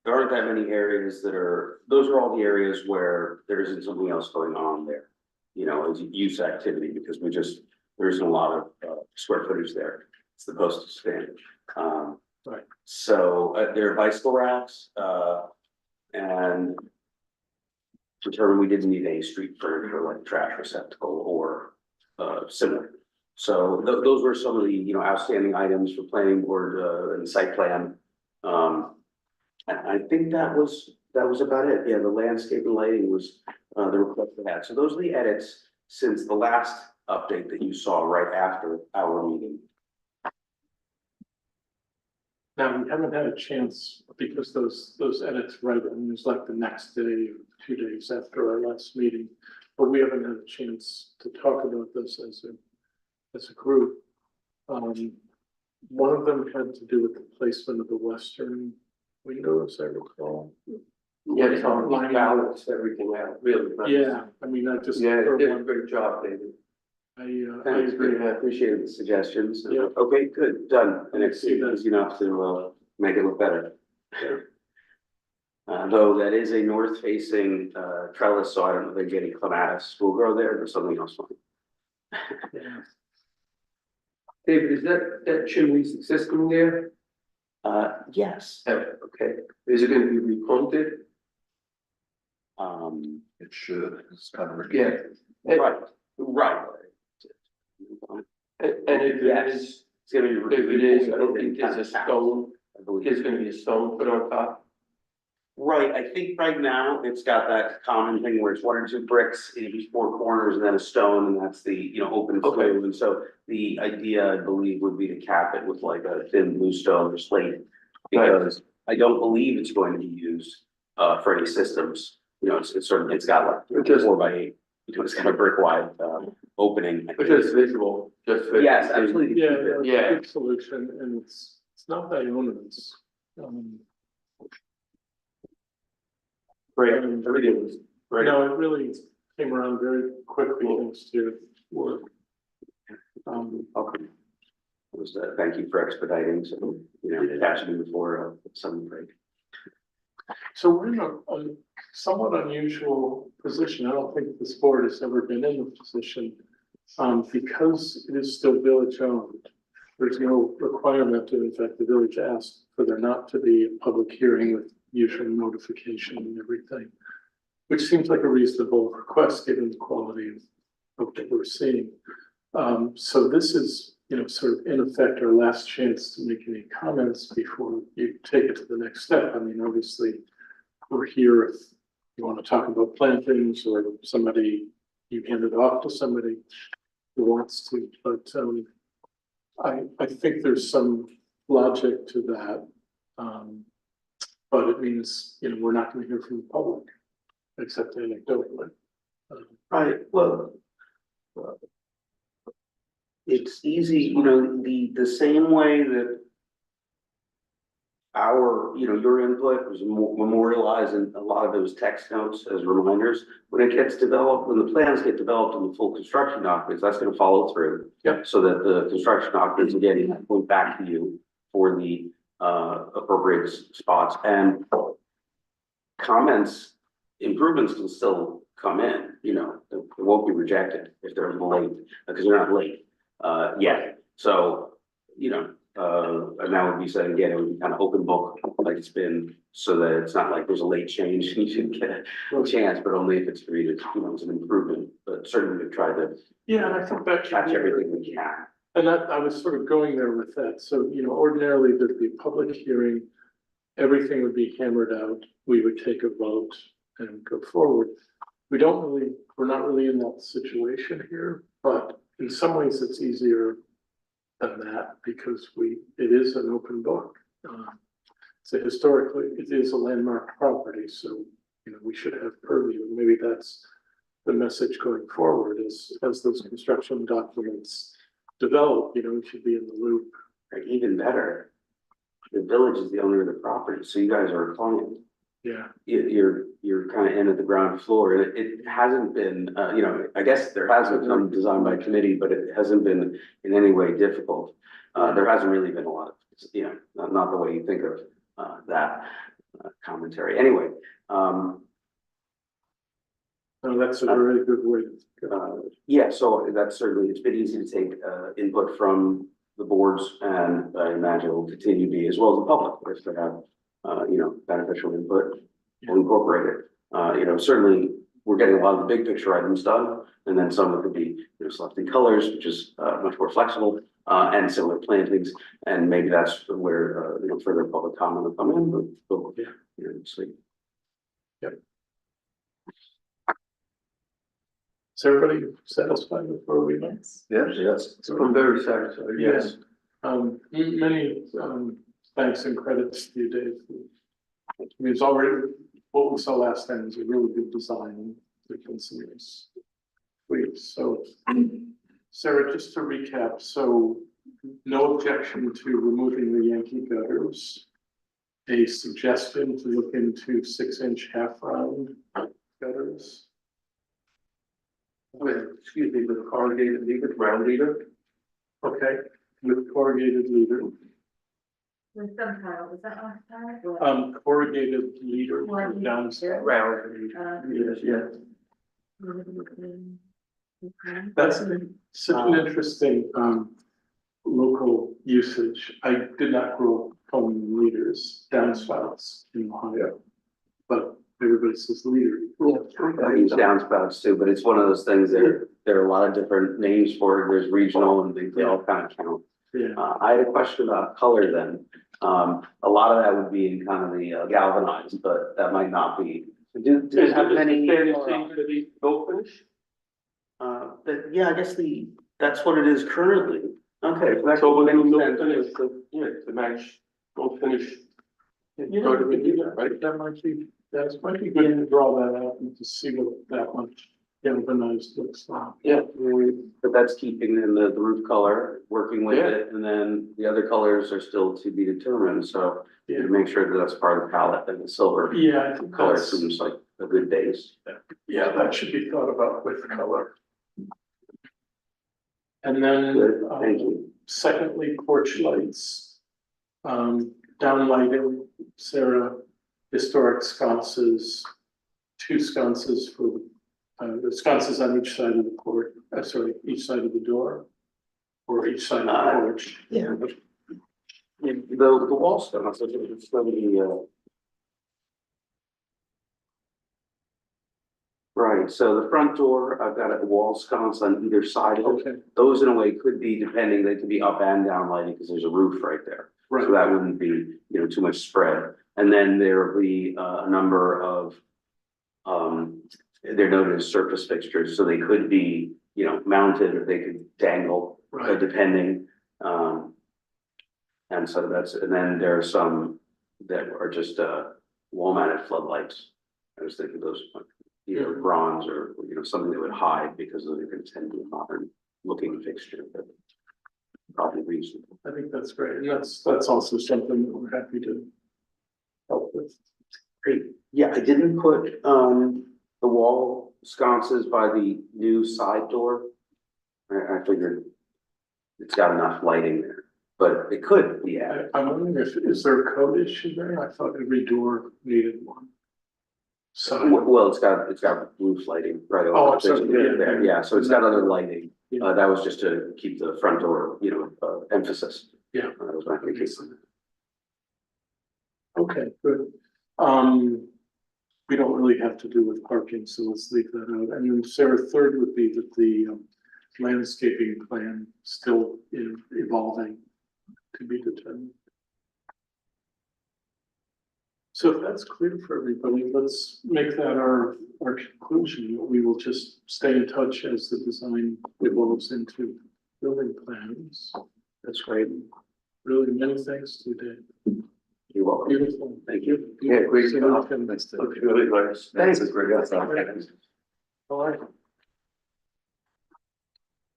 there aren't that many areas that are, those are all the areas where there isn't something else going on there. You know, as use activity, because there isn't a lot of square footage there. It's the postage stamp. Right. So there are bicycle racks, and determined we didn't need any street furniture like trash receptacle or similar. So those were some of the, you know, outstanding items for planning board and site plan. And I think that was about it. Yeah, the landscape and lighting was the request they had. So those are the edits since the last update that you saw right after our meeting. now we haven't had a chance, because those edits right, and it was like the next day, or 2 days after our last meeting. But we haven't had a chance to talk about this as a group. One of them had to do with the placement of the western window, as I recall. Yeah, it's all balanced everything out, really. Yeah, I mean, I just. Yeah, for they did a one- great job, David. I Thanks, agree. I appreciate the suggestions. Yeah. Okay, good, done. And it's See that. easy enough to make it look better. Though that is a north facing trellis, so I don't know if they're getting clematis will grow there or something else. David, is that chimney existing there? Yes. Okay, is it gonna be repointed? It should, it's kind of. Yeah. Right, right. And if it Yes. is, It's gonna be. if it is, I don't think kind there's of a stone, I believe. there's gonna be a stone put on top. Right, I think right now it's got that common thing where it's one or two bricks in each four corners and then a stone, and that's the, you know, open Okay. flue. And so the idea, I believe, would be to cap it with like a thin blue stone or slate. Because I don't believe it's going to be used for any systems, you know, it's sort of, it's got like Just- 4x8, you know, it's kind of brick wide opening. But just visual, just. for- Yes, absolutely. Yeah, that's Yeah. a good solution, and it's not that onerous. Great, everything was great. No, it really came around very quickly thanks to work. Okay. Was, thank you for expediting, so, you know, catching me before summer break. So we're in a somewhat unusual position. I don't think this board has ever been in a position. Because it is still village owned, there's no requirement, and in fact, the village asked for there not to be a public hearing with usual notification and everything. Which seems like a reasonable request, given the quality of what we're seeing. So this is, you know, sort of in effect, our last chance to make any comments before you take it to the next step. I mean, obviously, we're here if you want to talk about plantings or somebody, you hand it off to somebody who wants to, but I think there's some logic to that. But it means, you know, we're not gonna hear from the public, except anecdotally. Right, well. It's easy, you know, the same way that. Our, you know, your input was memorialized in a lot of those text notes as reminders. When it gets developed, when the plans get developed in the full construction documents, that's gonna follow through. Yep. So that the construction documents again point back to you for the appropriate spots and. Comments, improvements can still come in, you know, it won't be rejected if they're late, because they're not late yet. So, you know, and that would be said again, it would be kind of open book like it's been, so that it's not like there's a late change, you should get a chance, but only if it's read, you know, it's an improvement, but certainly we try to Yeah, and I think that. catch everything we can. And that, I was sort of going there with that. So, you know, ordinarily there'd be a public hearing. Everything would be hammered out. We would take a vote and go forward. We're not really in that situation here, but in some ways it's easier than that because it is an open book. So historically, it is a landmark property, so, you know, we should have purview. And maybe that's the message going forward as those construction documents develop, you know, we should be in the loop. Or even better, the village is the owner of the property, so you guys are a client. Yeah. You're kind of in at the ground floor, and it hasn't been, you know, I guess there has been some design by committee, but it hasn't been in any way difficult. There hasn't really been a lot of, you know, not the way you think of, that, commentary. Anyway, No, that's a very good way to go. yeah, so that's certainly, it's been easy to take, input from the boards, and I imagine it will continue to be, as well as the public, if they have, you know, beneficial input, we'll incorporate it. You know, certainly, we're getting a lot of the big picture items done, and then some of it could be, you know, selecting colors, which is, much more flexible, and similar plantings, and maybe that's where, you know, further public comment will come in, but, you know, see. Is everybody satisfied before we go? Yes. I'm very satisfied, yes. Many, thanks and credits to you, Dave. I mean, it's already, what we saw last time was a really good design. We can see this. So, Sarah, just to recap, so no objection to removing the Yankee gutters. A suggestion to look into 6-inch half-round gutters. Excuse me, with corrugated leader, round leader. Okay, with corrugated leader. With some tile, was that last time? Corrugated leader downstairs. Round. Yeah. That's such an interesting, local usage. I did not grow up calling leaders downspouts in Ohio. But everybody says leader. I use downspouts too, but it's one of those things that there are a lot of different names for it. There's regional and they all kind of count. Yeah. I had a question about color then. A lot of that would be in kind of the galvanized, but that might not be. Do you have any? Gold finish? Yeah, I guess that's what it is currently. Okay. So we're gonna makes look sense. finish, to match gold finish. You know, right, that might be, might be good to draw that out and to see what that much galvanized looks like. Yeah. But that's keeping in the roof color, working with Yeah. it, and then the other colors are still to be determined, so. Yeah. To make sure that that's part of the palette, and the silver Yeah, I think color that's, seems like a good base. yeah, that should be thought about with color. And then, Good, thank you. secondly, porch lights. Downlighting, Sarah, historic sconces, 2 sconces for, the sconces on each side of the porch, each side of the door. Or each side of the porch. Yeah. The wall sconce, it's gonna be, right, so the front door, I've got a wall sconce on either side of it. Okay, Those in a way could be, depending, they could be up and down lighting, because there's a roof right there. So right, that wouldn't be, too much spread. And then there will be a number of, they're noted as surface fixtures, so they could be, mounted or they could dangle, right, depending. And so and then there are some that are just, wall mounted floodlights. I was thinking those, either bronze or, something that would hide because they're going to tend to be a modern looking fixture, but probably reasonable. I think that's great, and that's also something that we're happy to help with. Great. Yeah, I didn't put the wall sconces by the new side door. I figured it's got enough lighting there, but it could be added. I'm wondering is there a code issue there? I thought every door needed one. So, Well, it's got roof lighting right Oh, over I'm sorry, yeah, there. Yeah, so it's got other lighting. Yeah. That was just to keep the front door, emphasis. Yeah. That was my thinking. okay, good. We don't really have to do with parking, so let's leave that out. And then Sarah, third would be that the landscaping plan still is evolving to be determined. So if that's clear for everybody, let's make that our conclusion. We will just stay in touch as the design evolves into building plans. That's great. Really, many thanks to Dave. You're welcome. Beautiful. Thank you. Yeah, great So job. we can- Thanks, Dave. Looks really nice. Thanks, it's great. All right.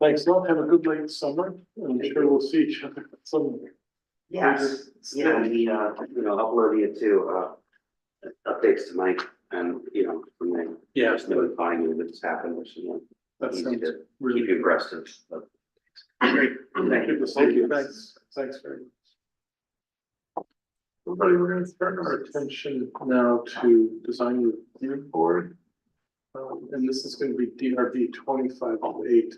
Thanks a lot. Have a good late summer. I'm sure we'll see each other somewhere. Yes, yeah, we, uploading it to, updates to Mike and, from there. Yeah. Just notifying you that it's happened, which, That easy sounds to really keep you abreast of. great. Thank you. Thank you. Thanks very much. Everybody, we're going to turn our attention now to design review board. And this is going to be DRB 2508.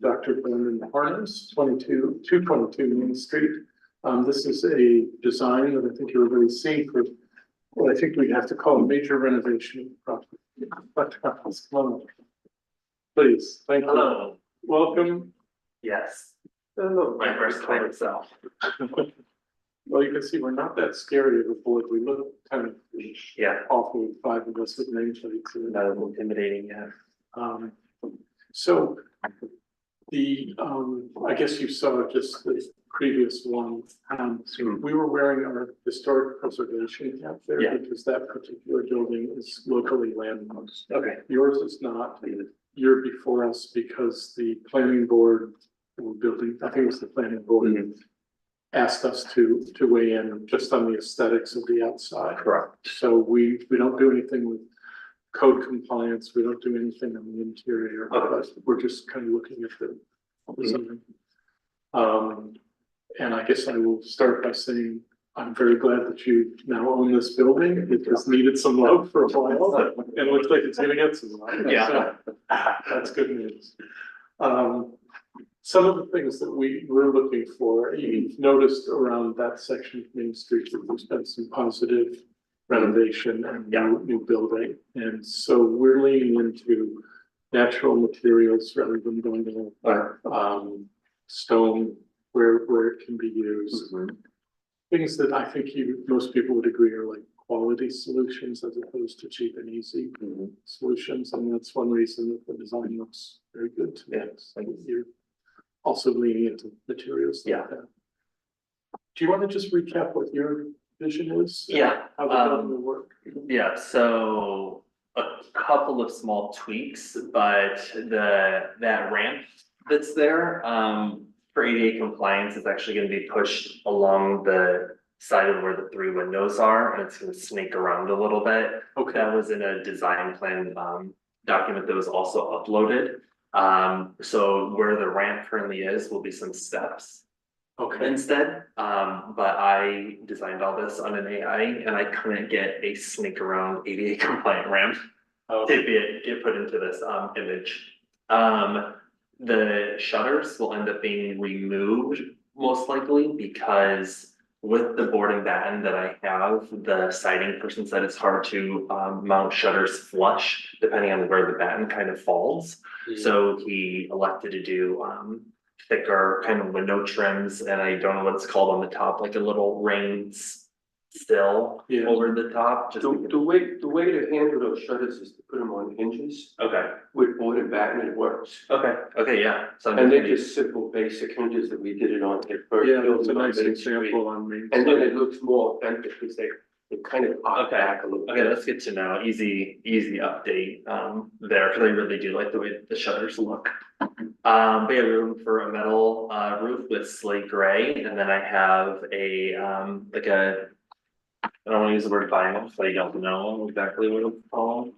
Dr. Brendan Harness, 222 Main Street. This is a design that I think everybody's seen for what I think we'd have to call a major renovation of the property. Please, thank you. Hello, Welcome. yes, my first time itself. Well, you can see we're not that scary of a board. We look kind of Yeah, awful, 5 of us with nameplates. not intimidating, yeah. So I guess you saw just the previous one. We were wearing our historic preservation cap there Yeah. because that particular building is locally landmarked. Okay. Yours is not. You're before us because the planning board or building, I think it was the planning board, asked us to weigh in just on the aesthetics of the outside. Correct. So we don't do anything with code compliance, we don't do anything on the interior, but we're just kind of looking at the design. And I guess I will start by saying, I'm very glad that you now own this building. It just needed some love for a while, and it looks like it's gonna get some love. Yeah. So, that's good news. Some of the things that we were looking for, you've noticed around that section of Main Street, that there's been some positive renovation and new building. And so we're leaning into natural materials rather than going to stone where it can be used. Things that I think most people would agree are like quality solutions as opposed to cheap and easy solutions. And that's one reason that the design looks very good to me. Like you're also leaning into materials like that. Do you want to just recap what your vision is? Yeah, How the building will work? yeah, so a couple of small tweaks, but that ramp that's there, for ADA compliance is actually gonna be pushed along the side of where the 3 windows are, and it's gonna snake around a little bit. Okay. That was in a design plan, document that was also uploaded. So where the ramp currently is, will be some steps Okay. instead. But I designed all this on an AI, and I couldn't get a snake around ADA compliant ramp to get put into this, image. The shutters will end up being removed most likely because with the board and batten that I have, the siding person said it's hard to mount shutters flush depending on where the batten kind of falls. So he elected to do thicker kind of window trims, and I don't know what it's called on the top, like a little rain still Yeah. over the top. Just The way to handle those shutters is to put them on hinges okay, with board and batten, and it works. okay, yeah. So I'm And they're gonna- just simple, basic hinges that we did it on at first. Yeah, building that's a on nice Main Street. example on Main And then Street. it looks more authentic because they kind of pop Okay. back a little Okay, bit. that's good to know. Easy update there, because I really do like the way the shutters look. But yeah, we're looking for a metal roof with slate gray, and then I have a like a. I don't wanna use the word vinyl, so I don't know exactly what it's called.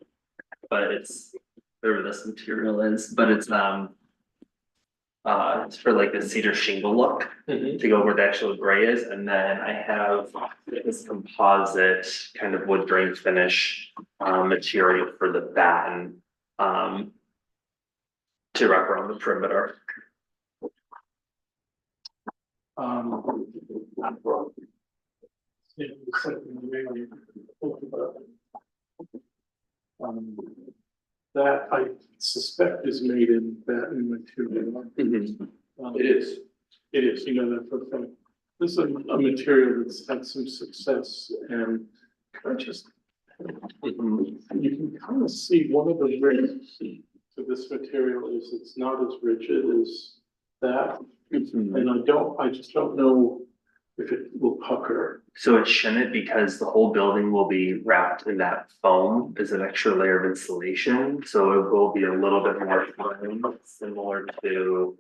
But it's whatever this material is, but it's for like the cedar shingle look to go where the actual gray is, and then I have this composite kind of wood grain finish material for the batten to wrap around the perimeter. Yeah, the second way we think about it. That I suspect is made in batten material. It is. It is, you know that for a fact. This is a material that's had some success, and can I just. You can kind of see one of the risks to this material is it's not as rigid as that. And I just don't know if it will pucker. So it shouldn't, because the whole building will be wrapped in that foam as an extra layer of insulation, so it will be a little bit more firm, similar to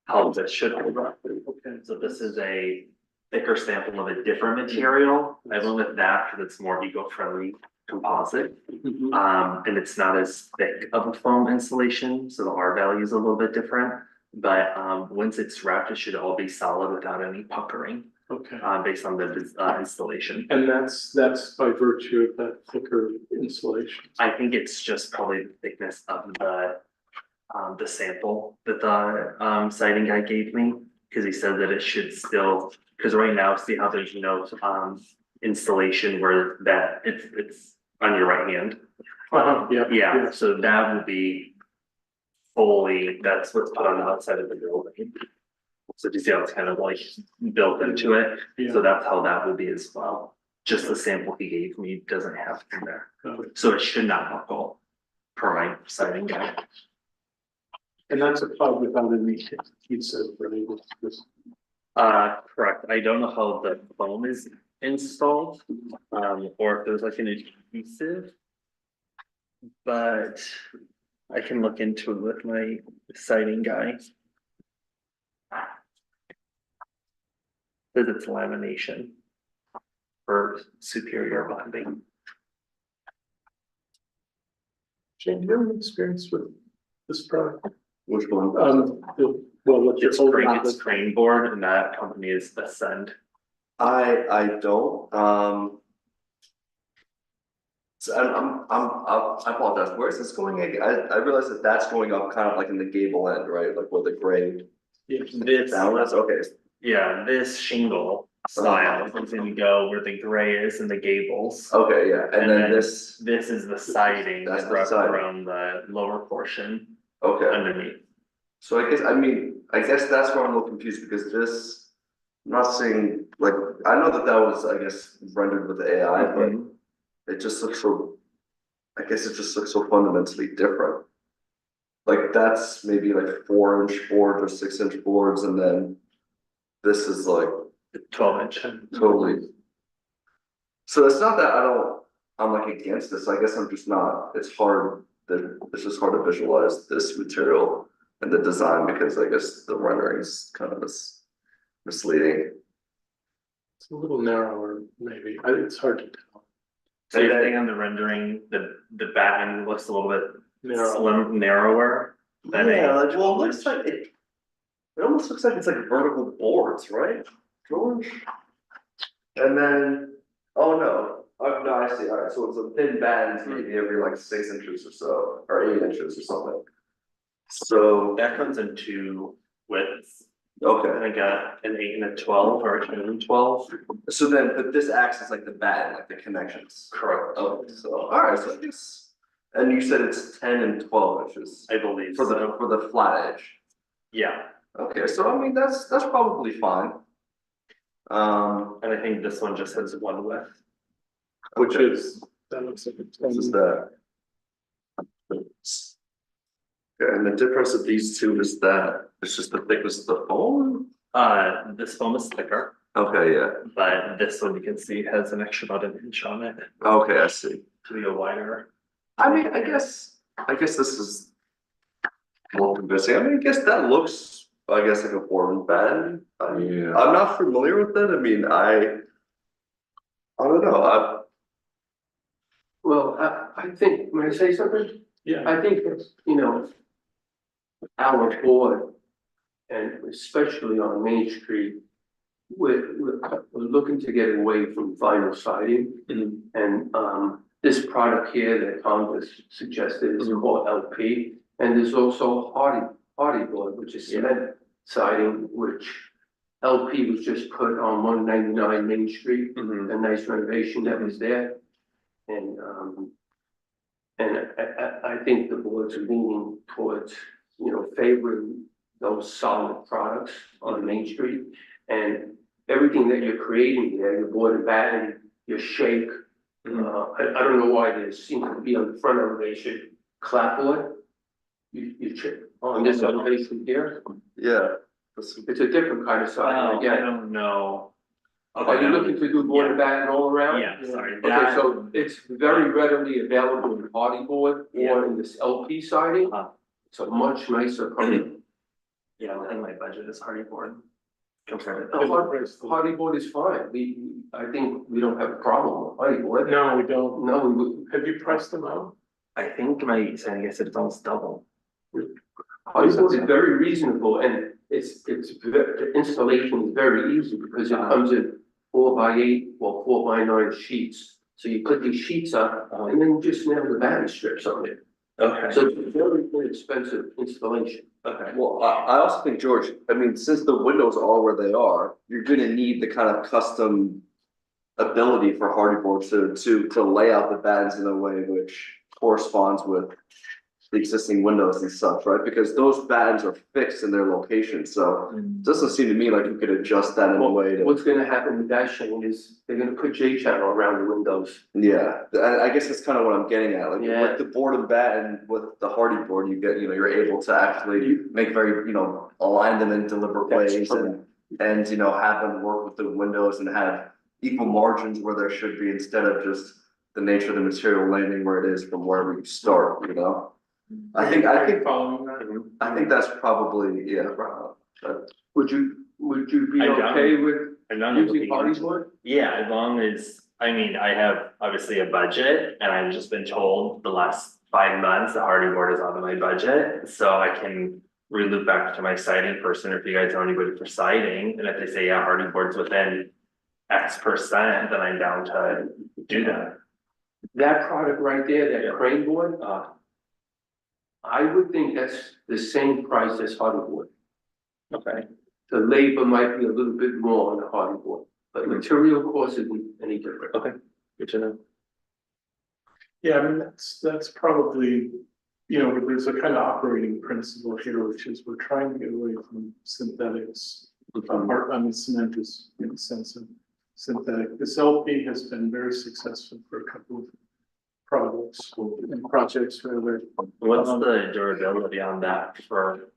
how this should hold up. Okay. So this is a thicker sample of a different material. I went with that because it's more eco-friendly composite. And it's not as thick of a foam insulation, so the R value is a little bit different. But once it's wrapped, it should all be solid without any puckering, Okay. based on the installation. And that's by virtue of that thicker insulation. I think it's just probably the thickness of the sample that the siding guy gave me, because he said that it should still, because right now, see how there's no installation where that it's on your right hand. Yeah, so that will be fully, that's what's put on the outside of the building. So you see how it's kind of like built into it, so that's how that will be as well. Just the sample he gave me doesn't have it in there, so it should not buckle per my siding guy. And that's a plug without any heat set, right? Correct, I don't know how the foam is installed, or if there's like an adhesive. But I can look into it with my siding guy. Says it's lamination for superior bonding. Shane, do you have any experience with this product? Which one? The Well, what's your It's hold crane, on it's this? crane board and that company is Ascend. I don't, so I apologize, where is this going? I realize that that's going up kind of like in the gable end, right, like where the gray This, down is, okay. yeah, this shingle style is gonna go where the gray is in the gables. Okay, yeah, and then then this, This is the siding That's that the runs siding. around the lower portion okay, underneath. so I guess that's where I'm a little confused, because this, I'm not seeing, like, I know that was, I guess, rendered with AI, but Mhm. it just looks so, I guess it just looks so fundamentally different. Like, that's maybe like 4-inch boards or 6-inch boards, and then this is like 12-inch. totally. So it's not that I'm like against this, I guess I'm just not, it's just hard to visualize this material and the design, because I guess the rendering is kind of misleading. It's a little narrower, maybe. It's hard to tell. So you're saying on the rendering, the batten looks a little bit Narrow. narrower than Yeah, a like, well, it 12-inch. looks like it almost looks like it's like vertical boards, right, George? And then, oh no, I see, alright, so it's a thin band, maybe every like 6 inches or so, or 8 inches or something. So, That comes in two widths. I okay, think an 8 and a 12 or a 10 and 12. so then, but this acts as like the band, like the connections. Correct. Okay, so, alright, so I guess, and you said it's 10 and 12 inches I believe for so. for the flat edge. Yeah, Okay, so I mean, that's probably fine. and I think this one just has one width. Which okay. is, that looks like it's. This is that. Okay, and the difference of these two is that it's just the thickness of the foam? This foam is thicker, Okay, yeah, but this one you can see has an extra about an inch on it okay, I see. to be a wider. I mean, I guess this is more convincing. I mean, I guess that looks, I guess, like a Borman band. Yeah. I'm not familiar with it. I mean, I don't know. Well, I think, may I say something? Yeah. I think it's, our board, and especially on Main Street, we're looking to get away from vinyl siding. Mhm. And, this product here that Tom has suggested is called LP. And there's also Hardy board, which is cement siding, which LP was just put on 199 Main Street, Mhm. a nice renovation that was there. And, I think the boards are leaning towards, favoring those solid products on Main Street. And everything that you're creating there, your board and batten, your shake. I don't know why there seems to be on the front elevation clapboard. You check on this elevation here, Yeah. it's a different kind of siding I again. don't know. Are you looking to do board and batten all around? Yeah, sorry. Okay, that- so it's very readily available in hardy board Yeah. or in this LP siding. Uh-huh. It's a much nicer color. Yeah, I think my budget is hardy board compared No, to. hardy board is fine. I think we don't have a problem with hardy board. No, we don't. No, we would. Have you priced them out? I think my saying I said it's almost double. Hardy board is very reasonable and the installation is very easy because it comes in 4x8 or 4x9 sheets. So you put these sheets up and then you just nail the batten strips on it. Okay. So it's a very inexpensive installation. Okay. Well, I also think, George, I mean, since the windows are where they are, you're gonna need the kind of custom ability for hardy boards to lay out the battens in a way which corresponds with the existing windows and such, right? Because those battens are fixed in their location, so it doesn't seem to me like you could adjust that in a way to. What's gonna happen with that, Shane, is they're gonna put J-channel around the windows. Yeah, I guess that's kind of what I'm getting at, like Yeah. with the board and batten, with the hardy board, you get, you're able to actually make very, align them in deliberate That's ways true. and have them work with the windows and have equal margins where there should be, instead of just the nature of the material landing where it is from wherever you start, I think Following that? I think that's probably, yeah. Would you be I don't. okay with I'm not using looking hardy into- board? Yeah, as long as, I mean, I have obviously a budget and I've just been told the last 5 months the hardy board is out of my budget, so I can we loop back to my siding person, or if you guys know anybody for siding, and if they say, yeah, hardy board's within X%, then I'm down to do that. That product right there, that crane board, I would think that's the same price as hardy board. Okay. The labor might be a little bit more on the hardy board, but material cost isn't any different. Okay, good to know. Yeah, I mean, that's probably, you know, there's a kind of operating principle here, which is we're trying to get away from synthetics. I mean, cement is in the sense of synthetic. This LP has been very successful for a couple of projects rather. What's the durability on that for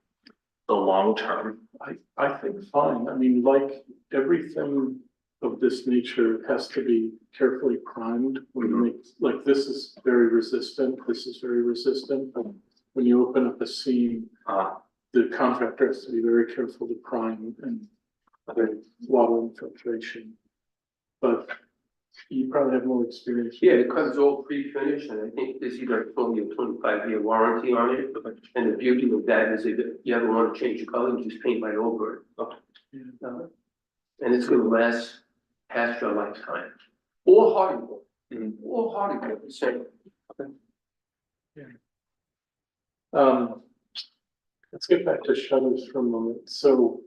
the long term? I think fine. I mean, like everything of this nature has to be carefully primed. When you make, like, this is very resistant, this is very resistant, but when you open up a seam, the contractor has to be very careful to prime and water infiltration. But you probably have more experience. Yeah, it comes all pre-finished, and I think there's either only a 25-year warranty on it. And the beauty of that is if you ever want to change the color, you just paint right over it. Yeah. And it's gonna last past your lifetime. Or hardy board, or hardy board, the same. Let's get back to shutters for a moment. So,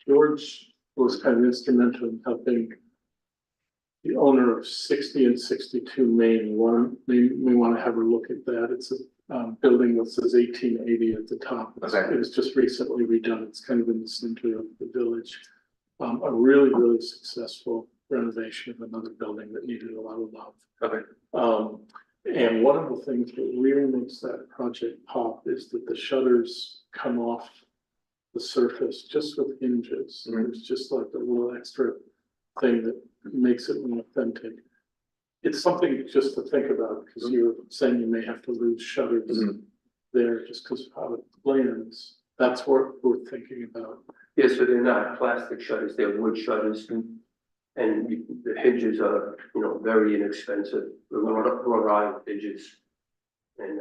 George was kind of instrumental in helping the owner of 60 and 62 Main, may want to have a look at that. It's a building that says 1880 at the top. It was just recently redone. It's kind of in the center of the village. A really, really successful renovation of another building that needed a lot of love. Okay. And one of the things that really makes that project pop is that the shutters come off the surface just with hinges. There's just like a little extra thing that makes it more authentic. It's something just to think about, because you were saying you may have to lose shutters there just because of how it lands. That's what we're thinking about. Yeah, so they're not plastic shutters, they're wood shutters. And the hinges are, you know, very inexpensive, wrought iron hinges. And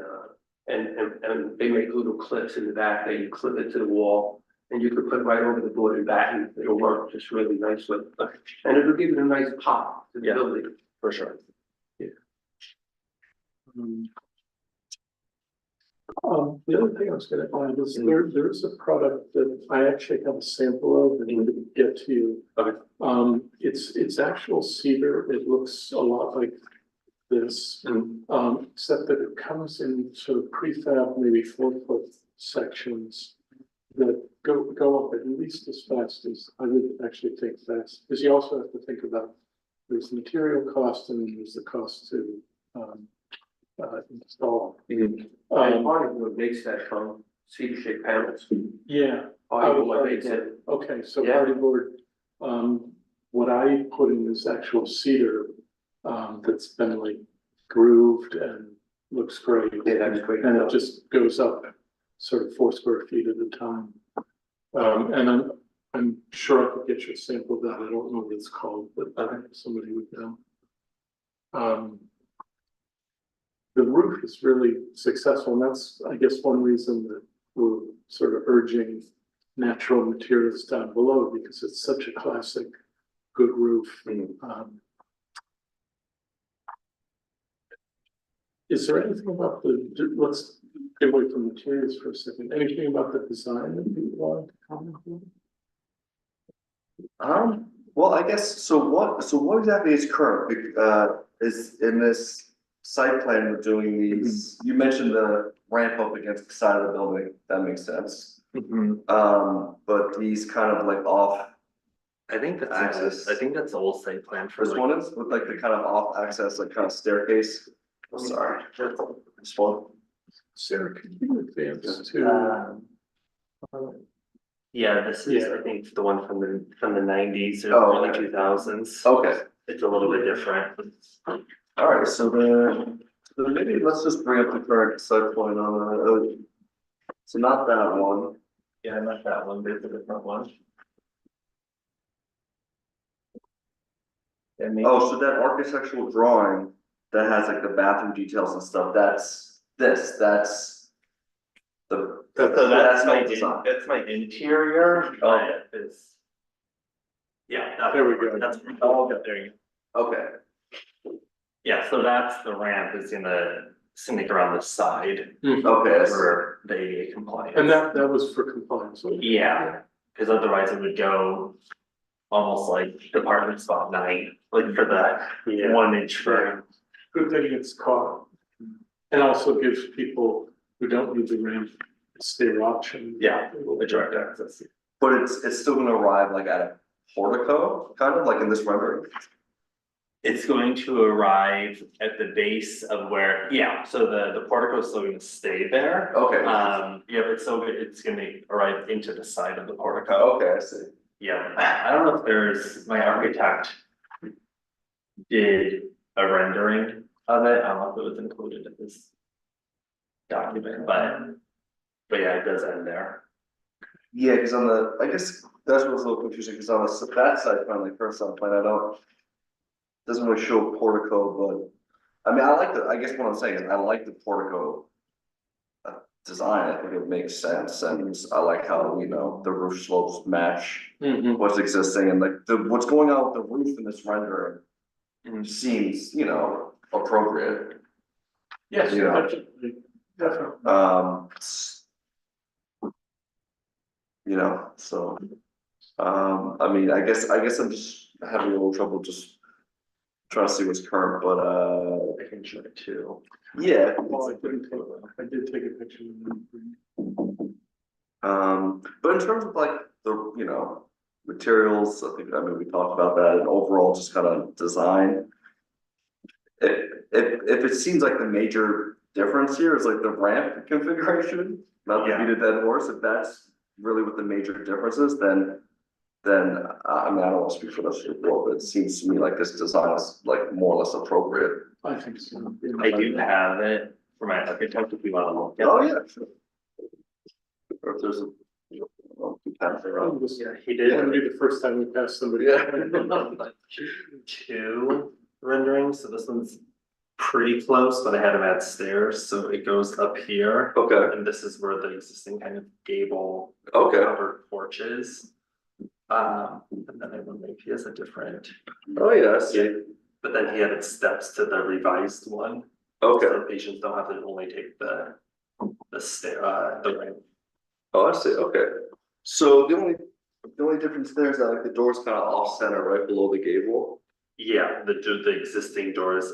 they make little clips in the back that you clip it to the wall. And you could put right over the board and back, and it'll work just really nicely. And it'll give it a nice pop to the building. For sure. The other thing I was gonna add is there is a product that I actually have a sample of and I'm gonna get to you. Okay. It's actual cedar. It looks a lot like this, except that it comes in sort of prefab, maybe 4-foot sections that go up at least as fast as I would actually think fast, because you also have to think about there's the material cost and then there's the cost to install. And hardy board makes that from cedar shaped panels. Yeah. Hardy board makes it. Okay, so Yeah. hardy board, what I put in is actual cedar, that's been like grooved and looks great. Yeah, that's great. And it just goes up sort of 4 square feet at a time. And I'm sure I could get you a sample of that. I don't know what it's called, but I think somebody would know. The roof is really successful, and that's, I guess, one reason that we're sort of urging natural materials down below, because it's such a classic, good roof. Is there anything about let's get away from materials for a second, anything about the design that you want to comment on? Well, I guess, so what exactly is current, is in this site plan, we're doing these, you mentioned the ramp up against the side of the building, that makes sense. But these kind of like off, I think that's Access. I think that's the old site plan for this like, one is with like the kind of off access, like kind of staircase. Oh, sorry, this one. Sarah, could you advance to? yeah, this is, Yeah. I think, the one from the 90s or Oh, early okay. 2000s. Okay, It's a little bit different. all right, so maybe let's just bring up the current site plan on so not that one. Yeah, not that one, but it's a different one. Yeah, maybe. Oh, so that architectural drawing that has like the bathroom details and stuff, that's So that's my, design. that's my interior, but it's. Yeah. There we go. That's, oh, there you go. Okay, Yeah, so that's the ramp is gonna sneak around the side okay, I see. for the ADA compliance. And that was for compliance. So Yeah, cause otherwise it would go almost like department spot 9, like for the 1 inch for. good thing it's caught. And also gives people who don't need the ramp a stair option. Yeah, the direct access. But it's still gonna arrive like at a portico, kind of like in this rendering? It's going to arrive at the base of where, yeah, so the portico is still gonna stay there. Okay, Yeah, but it's gonna arrive into the side of the portico. okay, I see. Yeah, I don't know if there's, my architect did a rendering of it, I don't know if it was included in this document, but yeah, it does end there. Yeah, cause on the, I guess that's what's a little confusing, cause on that side, finally, first on plan, I don't. Doesn't really show portico, but, I mean, I guess what I'm saying is I like the portico. Design, I think it makes sense, and I like how, you know, the roof slopes match what's existing, and like, what's going on with the roof in this rendering. Seems, you know, appropriate. Yes, Yeah. definitely. You know, so, I mean, I guess I'm just having a little trouble just trying to see what's current, but, I can show it too. yeah. Well, I did take a picture. But in terms of like the, you know, materials, I mean, we talked about that and overall just kind of design. If it seems like the major difference here is like the ramp configuration, not to beat a dead horse, if that's really what the major difference is, then I mean, I don't want to speak for this report, but it seems to me like this design is like more or less appropriate. I think so. I do have it for my architect if you wanna look at it. Oh, yeah, sure. Or if there's a, you know, pass around. Yeah, he It did wouldn't be the first time we passed somebody. Yeah. 2 renderings, so this one's pretty close, but I had him add stairs, so it goes up here. Okay, And this is where the existing kind of gable okay, covered porch is. And then I wonder if he has a different, oh, yeah, I see, but then he added steps to the revised one. okay, So patients don't have to only take the stair, the ramp. oh, I see, okay. So the only difference there is that like the door's kind of off center right below the gable. Yeah, the existing doors,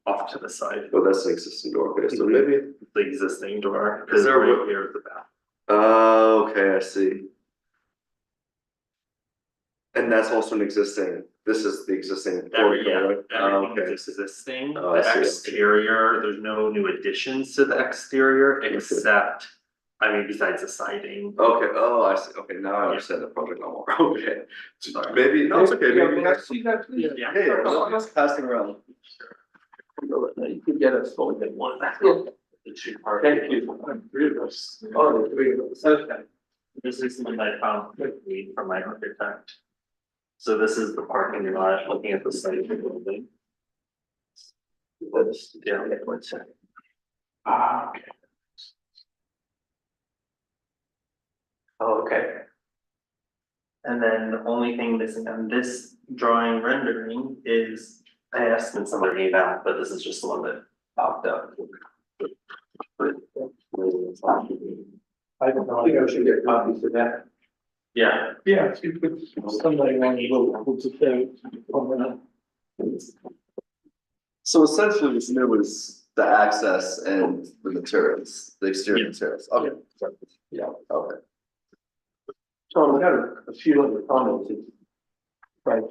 off to the side, Oh, that's an existing door, okay, so maybe, the existing door, Is because there right a- here is the bath. okay, I see. And that's also an existing, this is the existing portico, right? Everything Okay. is existing, Oh, I the see. exterior, there's no new additions to the exterior except, I mean, besides the siding. Okay, oh, I see, okay, now I understand the project a lot more, okay. Maybe, no, it's okay, maybe next. that, please? Yeah. Yeah, yeah, just passing around. You can get us going in one. The 2 part. Thank you. Three of us. Oh, the three of us, okay. This is something I found quickly from my architect. So this is the parking lot, looking at the site of the building. Yeah, one second. Okay. Oh, okay. And then the only thing missing on this drawing rendering is, I asked him some of that, but this is just the one that popped up. I don't know, I think I should get copies of that. Yeah, Yeah, if you could, somebody want to go, we'll just, So essentially, what's new is the access and the materials, the exterior Yeah. materials, okay, yeah, okay. So I have a few other comments. Right,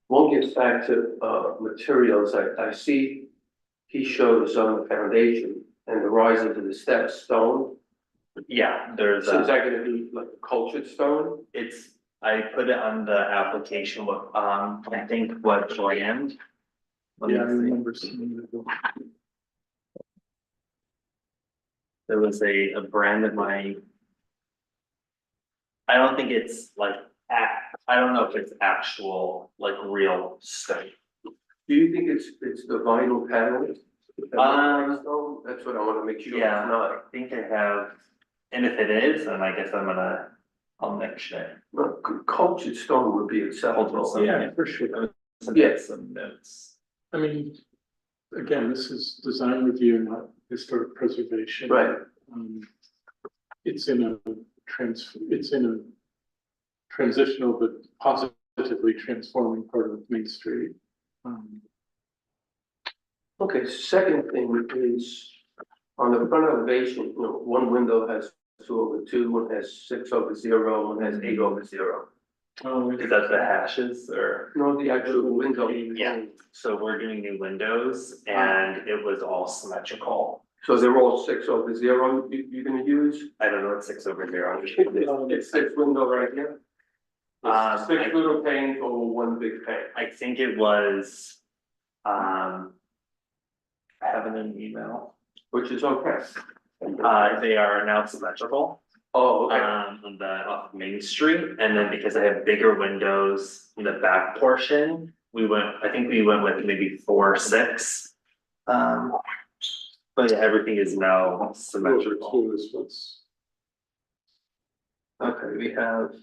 one gets back to, materials, I see he shows on the foundation and the rise into the steps stone. yeah, there's So is a, that gonna be like a cultured stone? I put it on the application, what, I think what brand? Let me yeah, I see. remember seeing that. There was a brand that I don't think it's like, I don't know if it's actual, like real stone. Do you think it's the vinyl panel? That's what I wanna make sure it's Yeah, I not. think I have, and if it is, then I guess I'll mention it. Well, cultured stone would be acceptable. Yeah, for sure. Yes. Some notes. I mean, again, this is design review, not historic preservation. Right. It's in a transitional but positively transforming part of Main Street. Okay, second thing is, on the front elevation, one window has 2/2, one has 6/0, one has 8/0. Oh, Is that the hashes or? No, the actual window. Yeah, so we're doing new windows and it was all symmetrical. So they're all 6/0 you're gonna use? I don't know what 6/0. It's 6 window right here. It's 6 I little panes over one big pane. I think it was, I have it in an email. Which is okay. They are now symmetrical. Oh, okay. On the off of Main Street, and then because I have bigger windows in the back portion, I think we went with maybe 4/6. But yeah, everything is now symmetrical. Two is what's. Okay, we have.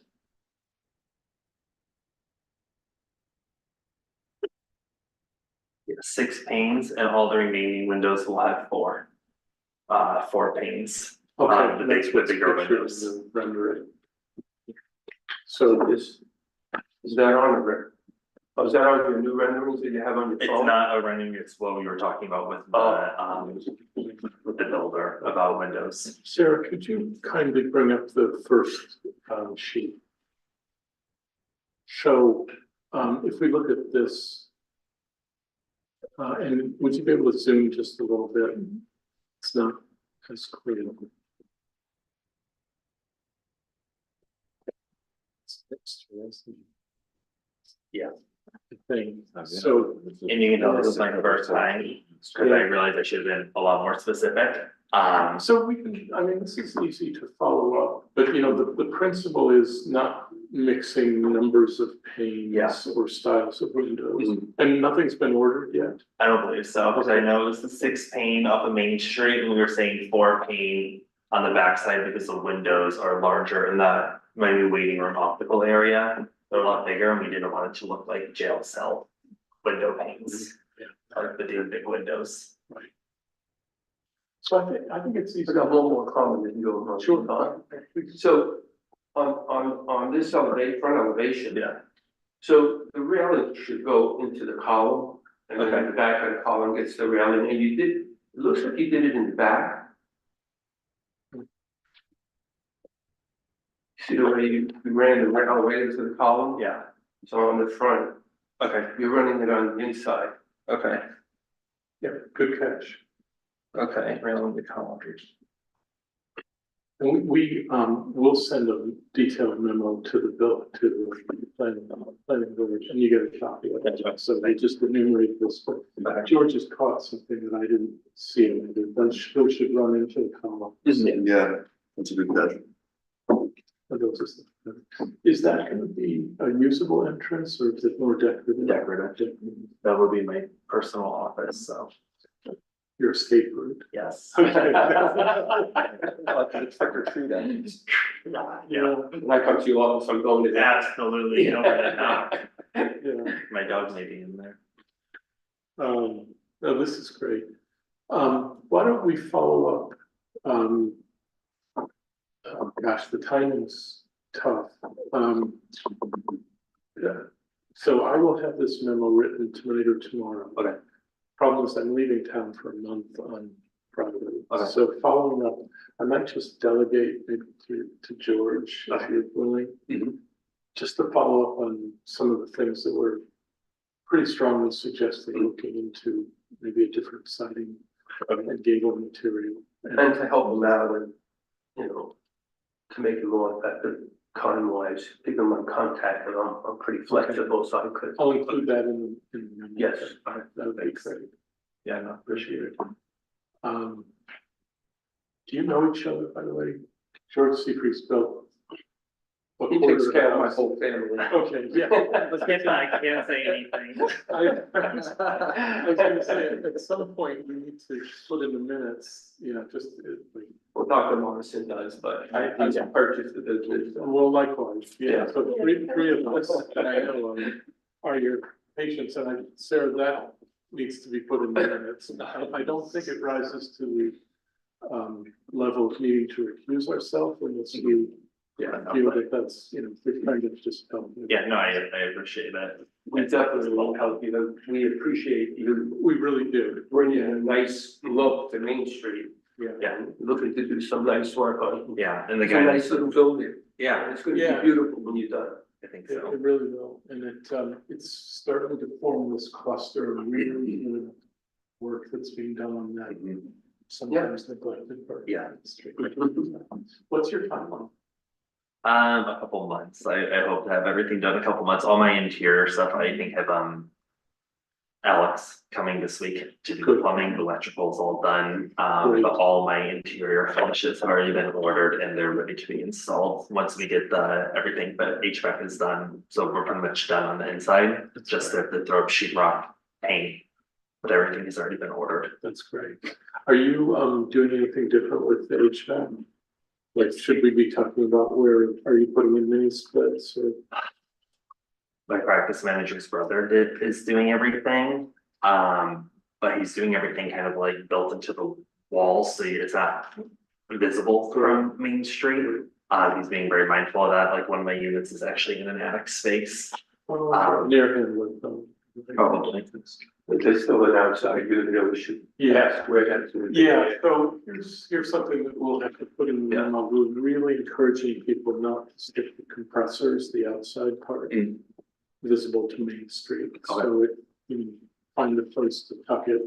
Yeah, 6 panes and all the remaining windows will have 4. 4 panes. Okay, The that's big, what's the bigger pictured in windows. the rendering. So Is that on is that on your new renderings that you have on your It's phone? not a rendering, it's what we were talking about with with the builder about windows. Sarah, could you kindly bring up the first sheet? So if we look at this. And would you be able to zoom just a little bit? It's not as clear. Yeah. Thing, so. And you can tell this is my first time, because I realized I should have been a lot more specific. So we can, I mean, this is easy to follow up, but you know, the principle is not mixing numbers of panes Yeah. or styles of windows. And nothing's been ordered yet. I don't believe so, because I know it was the 6 pane off of Main Street, and we were saying 4 pane on the backside because the windows are larger in the maybe waiting room optical area. They're a lot bigger, and we didn't want it to look like jail cell window panes. Yeah. Like the big windows. So I think it's easy. I got one more comment that you go on. Sure. So on this front elevation. Yeah. So the railing should go into the column, and then the back of the column gets the railing, and it looks like you did it in the back. See the way you ran the rail right into the column? Yeah, So on the front, okay, you're running it on the inside. okay, Yeah, good catch. okay, railing the column. And we will send a detailed memo to the planning board, and you get a copy of it. So they just enumerate this, but George has caught something that I didn't see, and those should run into the column. Yeah, that's a good catch. Is that gonna be a usable entrance, or is it more decorative? Decorative. That would be my personal office, so, Your escape route. yes. Yeah, When I come to your office, I'm going to that. Absolutely, over the top. yeah. My dog may be in there. No, this is great. Why don't we follow up? Oh gosh, the timing's tough. Yeah. So I will have this memo written tonight or tomorrow. Okay. Problem is I'm leaving town for a month on Friday. Okay. So following up, I might just delegate maybe to George, if you're willing. Mhm. Just to follow up on some of the things that were pretty strongly suggesting looking into maybe a different siding and gable material. And to help them out and, to make it more effective, time wise, people might contact, and I'm pretty flexible, so I could. I'll include that in the memo. Yes. All right, that would be great. Yeah, no, Appreciate it. Do you know each other, by the way? George Seifried's built what He takes care of my whole family. Okay, yeah. I can't say anything. I was gonna say, at some point, we need to put in the minutes, just like, Well, Dr. Morrison does, but he's purchased the business. well, likewise, yeah, Yeah. so three of us, that I know of, are your patients, and Sarah, that needs to be put in the minutes. I don't think it rises to the level of needing to recuse ourselves unless you feel that that's, we're trying to just help. Yeah, no, I appreciate that. We definitely will help you. We appreciate you We really do. bringing a nice look to Main Street. Yeah. And looking to do some nice work on. Yeah, and the It's a guy, nice little building. yeah, It's gonna Yeah. be beautiful when you're done. I think It so. it really will, and it's starting to form this cluster of really good work that's being done on that sometimes neglected part. of Yeah. the street. What's your timeline? A couple months. I hope to have everything done in a couple months. All my interior stuff, I think have, Alex coming this week to do the plumbing, electrical's all done. Great. But all my interior finishes have already been ordered and they're ready to be installed. Once we get everything, but HVAC is done, so we're pretty much done on the inside. It's just the throw up sheetrock paint. But everything has already been ordered. That's great. Are you doing anything different with the HVAC? Like, should we be talking about where, are you putting in mini splits or? My practice manager's brother is doing everything. But he's doing everything kind of like built into the walls, so it's not visible from Main Street. He's being very mindful of that, like one of my units is actually in an attic space. Near him with them. Probably. But there's still an outside unit that we should ask where that's. gonna be. Yeah, so here's something that we'll have to put in the memo. We're really encouraging people not to stick the compressors, the outside part, visible to Main Street. So you can find a place to tuck it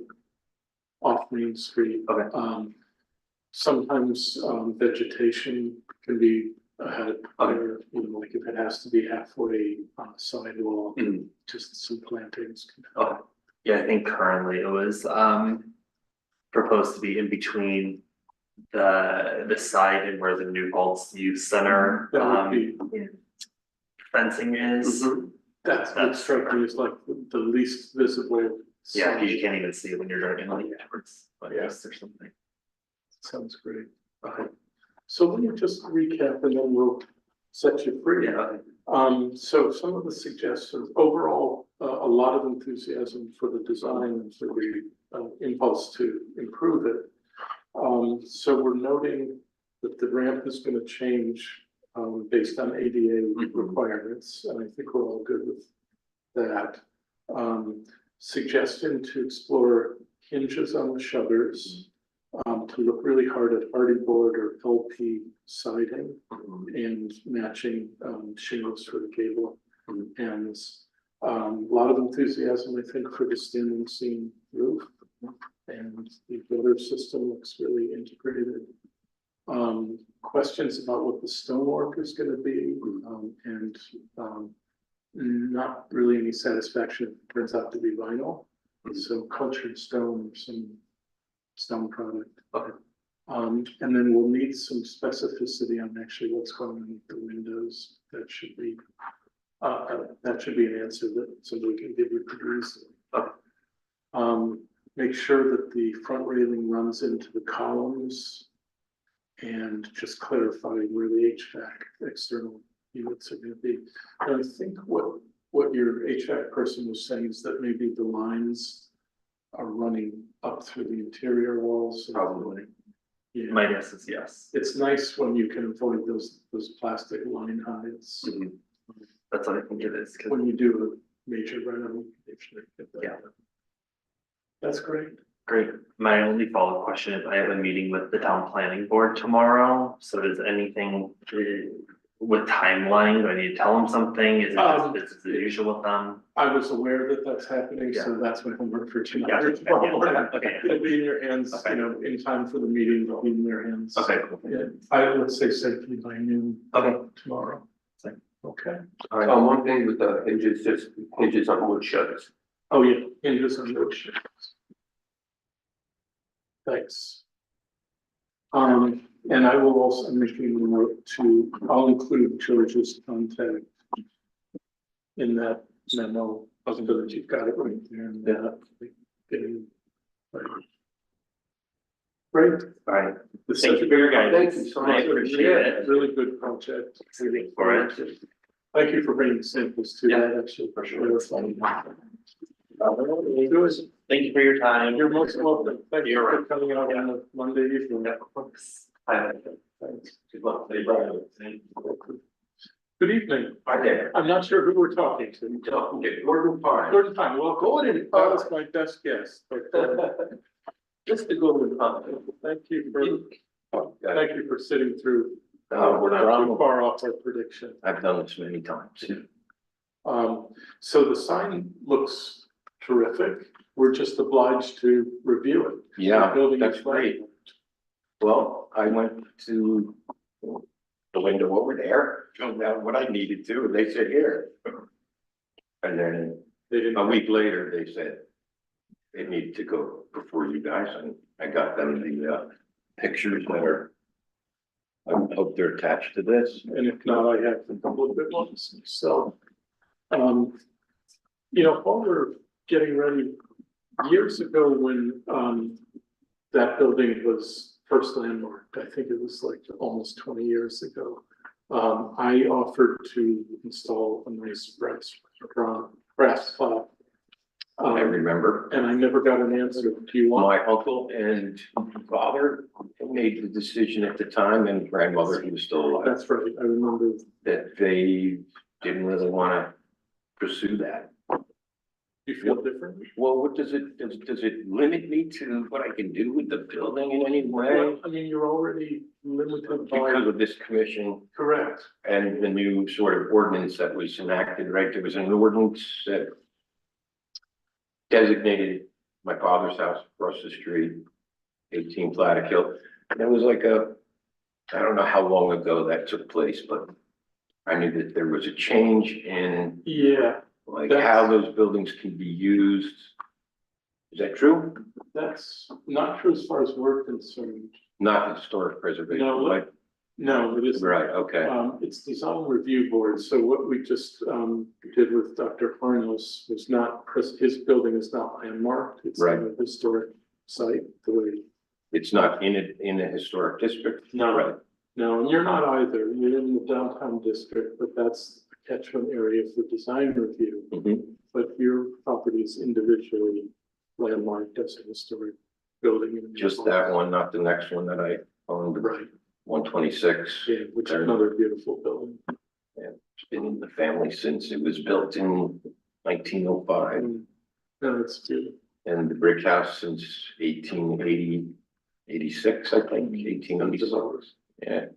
off Main Street. Okay. Sometimes vegetation can be ahead, or, like if it has to be halfway on the sidewalk, just some plantings can help. Okay. Yeah, I think currently it was proposed to be in between the side and where the New Paltz Youth Center That would be, fencing is. that's what struck me as like the least visible. Yeah, side. you can't even see it when you're driving on the towards, but yes, there's something. Sounds great. Okay. So let me just recap and then we'll set you free. Yeah. So some of the suggestions, overall, a lot of enthusiasm for the design and for the impulse to improve it. So we're noting that the ramp is going to change based on ADA requirements, and I think we're all good with that. Suggestion to explore hinges on the shutters, to look really hard at hardy board or LP siding and matching shingles for the gable ends. A lot of enthusiasm, I think, for the standing seam roof, and the gutter system looks really integrated. Questions about what the stonework is going to be, and not really any satisfaction if it turns out to be vinyl. So cultured stone or some stone product. And then we'll need some specificity on actually what's going on with the windows. That should be an answer that somebody can give you pretty easily. Make sure that the front railing runs into the columns and just clarify where the HVAC external units are gonna be. And I think what your HVAC person was saying is that maybe the lines are running up through the interior walls. Probably. Yeah, My guess is yes. it's nice when you can avoid those plastic line hides. That's what I think it is. 'Cause- When you do a major reno. Yeah. That's great. Great. My only follow-up question is I have a meeting with the town planning board tomorrow. So does anything with timeline, do I need to tell them something? Is it just business as usual with them? I was aware that that's happening, so that's my homework for tonight. Yeah. Okay. It'll be in your hands, Okay. in time for the meeting, it'll be in their hands. Okay, cool. Yeah, I would say safely by noon. Okay. Tomorrow. Okay. All right. One thing with the hinges, just hinges on wood shutters. Oh, yeah, hinges on those ships. Thanks. And I will also, I'm making a note to, I'll include George's contact in that memo, so that you've got it right there. And Great. All right. This Thank is you for your guidance. Thank you so I much. appreciate it. Really good project. For it. Thank you for bringing samples to Yeah, that, actually. for sure. They were fun. Thank you for your time. You're most welcome. Thank you You're for right. coming out on a Monday evening. Thanks. Good luck. Good evening. Hi there. I'm not sure who we're talking to. Talking to Gordon Pine. Gordon Pine, well, Gordon, that was my best guess, but, Just to go with Pine. thank you for sitting through. Oh, We're no not too problem. far off our prediction. I've done this many times. So the sign looks terrific. We're just obliged to review it. Yeah, The building that's is great. Well, I went to the window over there, found out what I needed to, and they said, here. And then They didn't. a week later, they said it needed to go before you guys, and I got them the pictures that are, I hope they're attached to this. And if not, I have a couple of good ones, so. You know, while we're getting ready, years ago when, that building was first landmarked, I think it was like almost 20 years ago. I offered to install a nice brass plaque. I remember. And I never got an answer. Do you want? My uncle and father made the decision at the time, and grandmother, who was still alive, That's right, I remember. that they didn't really wanna pursue that. You feel different? Well, what does it limit me to what I can do with the building in any way? Well, I mean, you're already limited Because by, of this commission correct. and the new sort of ordinance that was enacted, right? There was an ordinance that designated my father's house across the street, 18 Plattekill. And it was like I don't know how long ago that took place, but I knew that there was a change in Yeah, like That's- how those buildings can be used. Is that true? that's not true as far as we're concerned. Not historic preservation, No, right? No, it isn't. Right, okay. It's design review board, so what we just did with Dr. Farnos was not, his building is not landmarked, it's Right. a historic site, the way. It's not in a historic district? No. Right. No, and you're not either, you're in the downtown district, but that's a catchment area for design review. Mhm. But your property is individually landmarked as a historic building. in- Just that one, not the next one that I owned, Right, 126. yeah, which is another beautiful building. It's been in the family since it was built in 1905, No, it's beautiful. and the brick house since 1880, 86, I think, 1886. Yeah,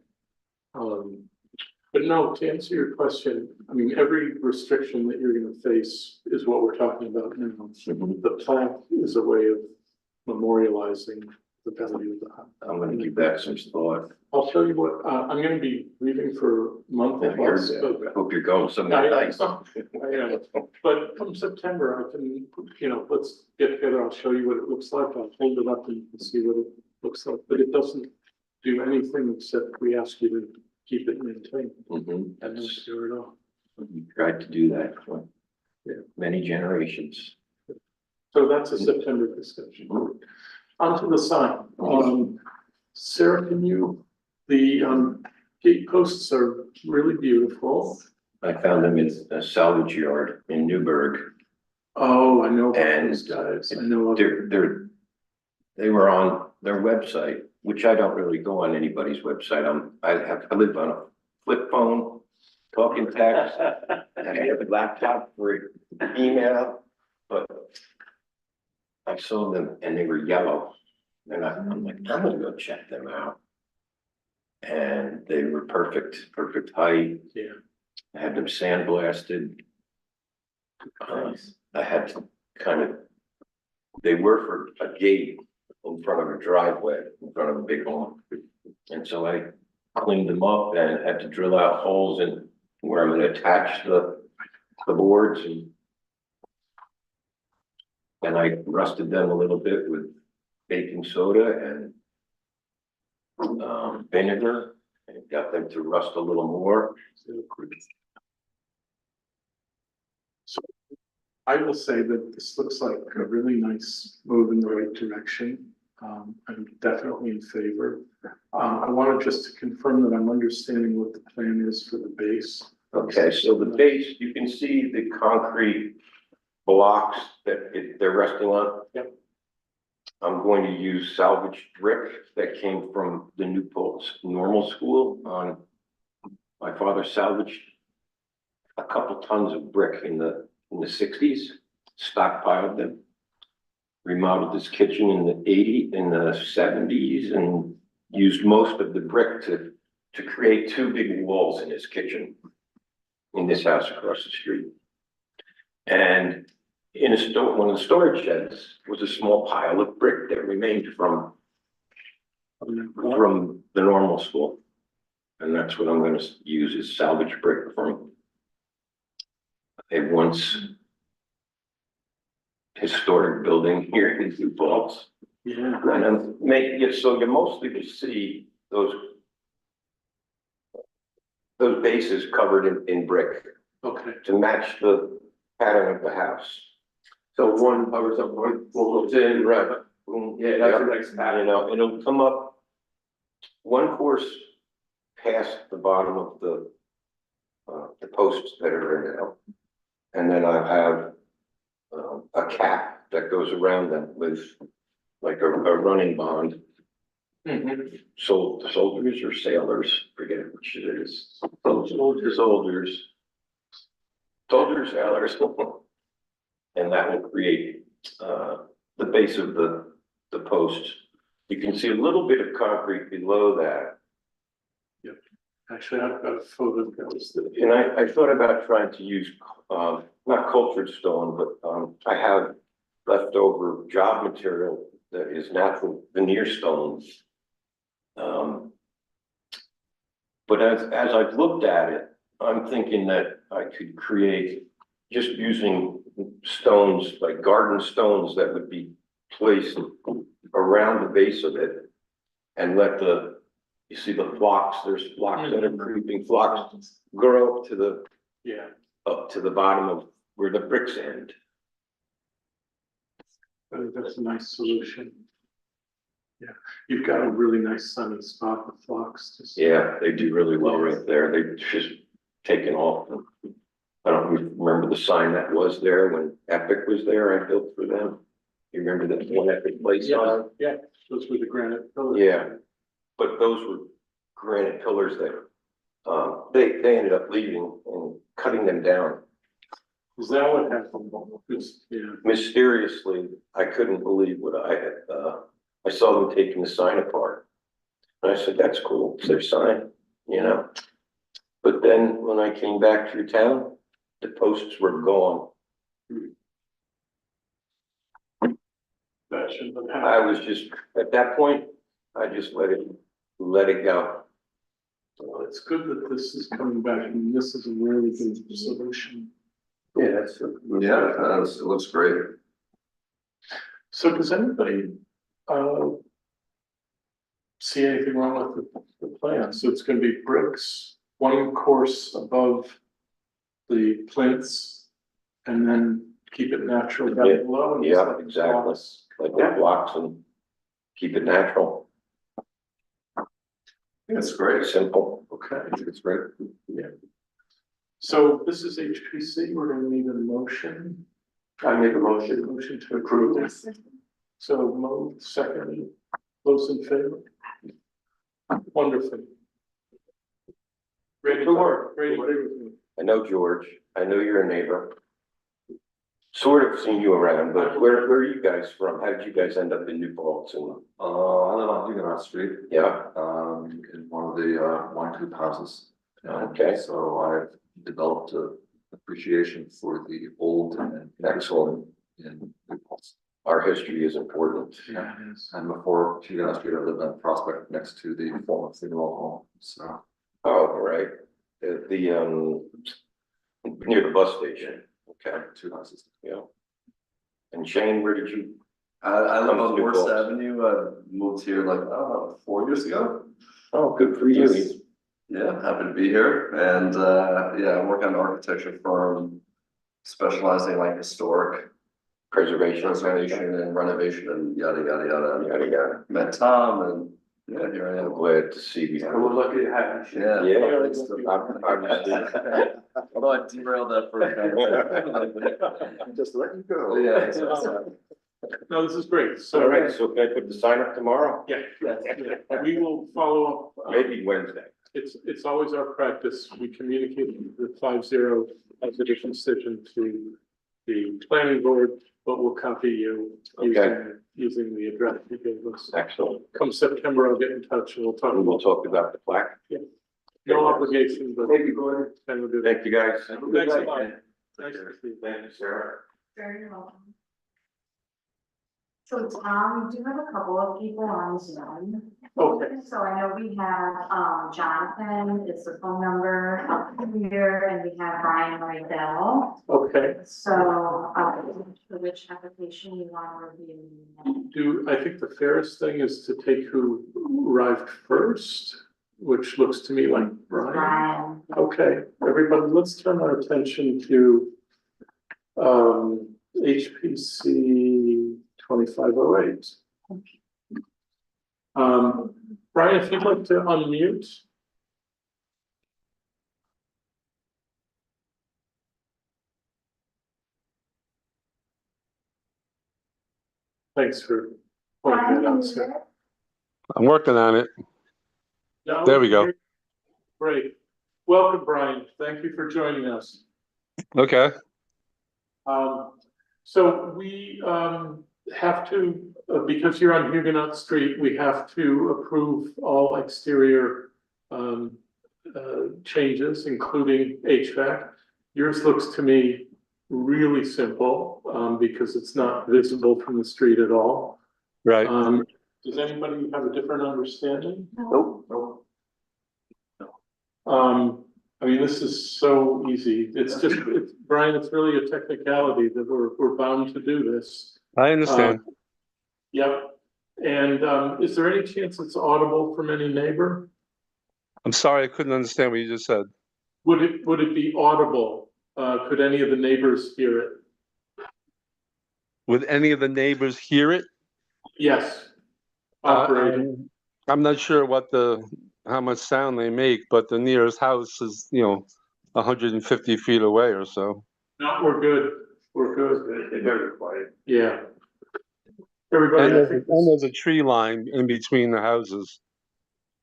But no, to answer your question, I mean, every restriction that you're gonna face is what we're talking about now. Mhm. The plaque is a way of memorializing the value of the house. I'm gonna give that some thought. I'll show you what, I'm gonna be leaving for a month I heard plus, that. but. I hope you're going somewhere nice. I am. But come September, I can, you know, let's get together, I'll show you what it looks like, I'll hold it up and you can see what it looks like, but it doesn't do anything except we ask you to keep it maintained. Mhm. And That's, just do it all. we tried to do that for Yeah. many generations. So that's a September discussion. Onto the sign. Sarah, can you, the gate posts are really beautiful. I found them in a salvage yard in Newburgh. Oh, I know about And those guys. I know. of- They were on their website, which I don't really go on anybody's website. I live on a flip phone, talking text, and I have a laptop for email, but I saw them and they were yellow. And I'm like, I'm gonna go check them out. And they were perfect height. Yeah. I had them sandblasted. I had to kind of, they were for a gate in front of a driveway, in front of a big home. And so I cleaned them up and had to drill out holes in where I'm gonna attach the boards and I rusted them a little bit with baking soda and vinegar and got them to rust a little more. So I will say that this looks like a really nice move in the right direction. I'm definitely in favor. I wanted just to confirm that I'm understanding what the plan is for the base. Okay, so the base, you can see the concrete blocks that they're resting on. Yep. I'm going to use salvaged brick that came from the New Paltz Normal School on, my father salvaged a couple tons of brick in the sixties, stockpiled them. Remodeled his kitchen in the seventies and used most of the brick to create two big walls in his kitchen in this house across the street. And in one of the storage sheds was a small pile of brick that remained from the normal school. And that's what I'm gonna use is salvage brick from a once historic building here in New Paltz. Yeah. And then make it so you mostly just see those bases covered in brick Okay. to match the pattern of the house. So one covers up, one goes in, Right. yeah, that's a nice You pattern. know, it'll come up one course past the bottom of the posts that are in it. And then I have a cap that goes around them with like a running bond. So the soldiers or sailors, forget which it is. Soldiers, sailors. And that will create the base of the post. You can see a little bit of concrete below that. Actually, I've got a photo that was the. And I thought about trying to use, not cultured stone, but I have leftover job material that is natural veneer stones. But as I've looked at it, I'm thinking that I could create just using stones, like garden stones that would be placed around the base of it and let you see the flocks, there's flocks that are creeping, flocks grow up to the bottom of where the bricks end. I think that's a nice solution. Yeah, you've got a really nice sunny spot with flocks. Yeah, they do really well right there. They just taken off. I don't remember the sign that was there when Epic was there. I built for them. You remember that one Epic place on? Yeah, those were the granite pillars. Yeah, but those were granite pillars that they ended up leaving and cutting them down. Is that what happened? Yeah. Mysteriously, I couldn't believe what I had. I saw them taking the sign apart. And I said, that's cool, it's their sign, you know? But then when I came back through town, the posts were gone. That shouldn't have happened. I was just, at that point, I just let it go. Well, it's good that this is coming back and this is a really good solution. Yeah, that's. Yeah, it looks great. So does anybody see anything wrong with the plan? So it's gonna be bricks, one course above the plinths, and then keep it natural down Yeah, below. and yeah, just let the exactly. flocks- Like the blocks and keep it natural, It's great. simple. Okay, I think it's great. yeah. So this is HPC, we're gonna need a motion. I make a motion. Motion to approve this. So moved, second, those in favor? Wonderful. Great work, great with me. I know George, I know you're a neighbor. Sort of seen you around, but where are you guys from? How did you guys end up in New Paltz? And I live on Huguenot Street, yeah, in one of the wine coupe houses. Okay. So I've developed a appreciation for the old and excellent. in New Paltz. Our history is important. Yeah, it is. And before Huguenot Street, I lived on Prospect next to the former funeral home, so. Oh, right. Near the bus station. Okay, Two houses. yeah. And Shane, where did you I live Comes on to Worcester Balls. Avenue, I moved here like, I don't know, 4 years ago. Oh, good for you. Just- Yeah, happy to be here, and, yeah, I work on an architecture firm specializing in like historic Preservation. preservation and renovation and yada, yada, yada. Yada, yada. Met Tom and, yeah, here I I'm am. glad to see you. And we're lucky to have you. Yeah. Yeah. Although I derailed that for a minute. Just let you go. Yeah. No, this is great. All right, So, so can I put the sign up tomorrow? yeah, we will follow up. Maybe Wednesday. It's always our practice. We communicate the 5-0 as a decision to the planning board, but we'll copy you using the address you gave us. Excellent. Come September, I'll get in touch and we'll talk And we'll about, talk about the plaque. no obligation, but. Thank you, Gordon. then we'll do that. Thank you, guys. Thanks a lot. Thanks, Steve. Thank you, Sarah. Very welcome. So Tom, we do have a couple of people on Zoom. Okay. So I know we have Jonathan, it's the phone number up here, and we have Brian Rydell. Okay, So for which application you want to review? I think the fairest thing is to take who arrived first, which looks to me like Brian. Brian. Okay, everybody, let's turn our attention to HPC 2508. Brian, if you'd like to unmute. Thanks for pointing that out, sir. I'm working on it. No, There we go. Great. Welcome, Brian. Thank you for joining us. Okay. So we have to, because you're on Huguenot Street, we have to approve all exterior changes, including HVAC. Yours looks to me really simple because it's not visible from the street at all. Right. Does anybody have a different understanding? Nope. I mean, this is so easy. It's just, Brian, it's really a technicality that we're bound to do this. I understand. Yep. And is there any chance it's audible from any neighbor? I'm sorry, I couldn't understand what you just said. Would it be audible? Could any of the neighbors hear it? Would any of the neighbors hear it? Yes. Operator. I'm not sure how much sound they make, but the nearest house is, 150 feet away or so. No, we're good. We're good. They're very quiet. Yeah. Everybody, I think there's a tree line in between the houses.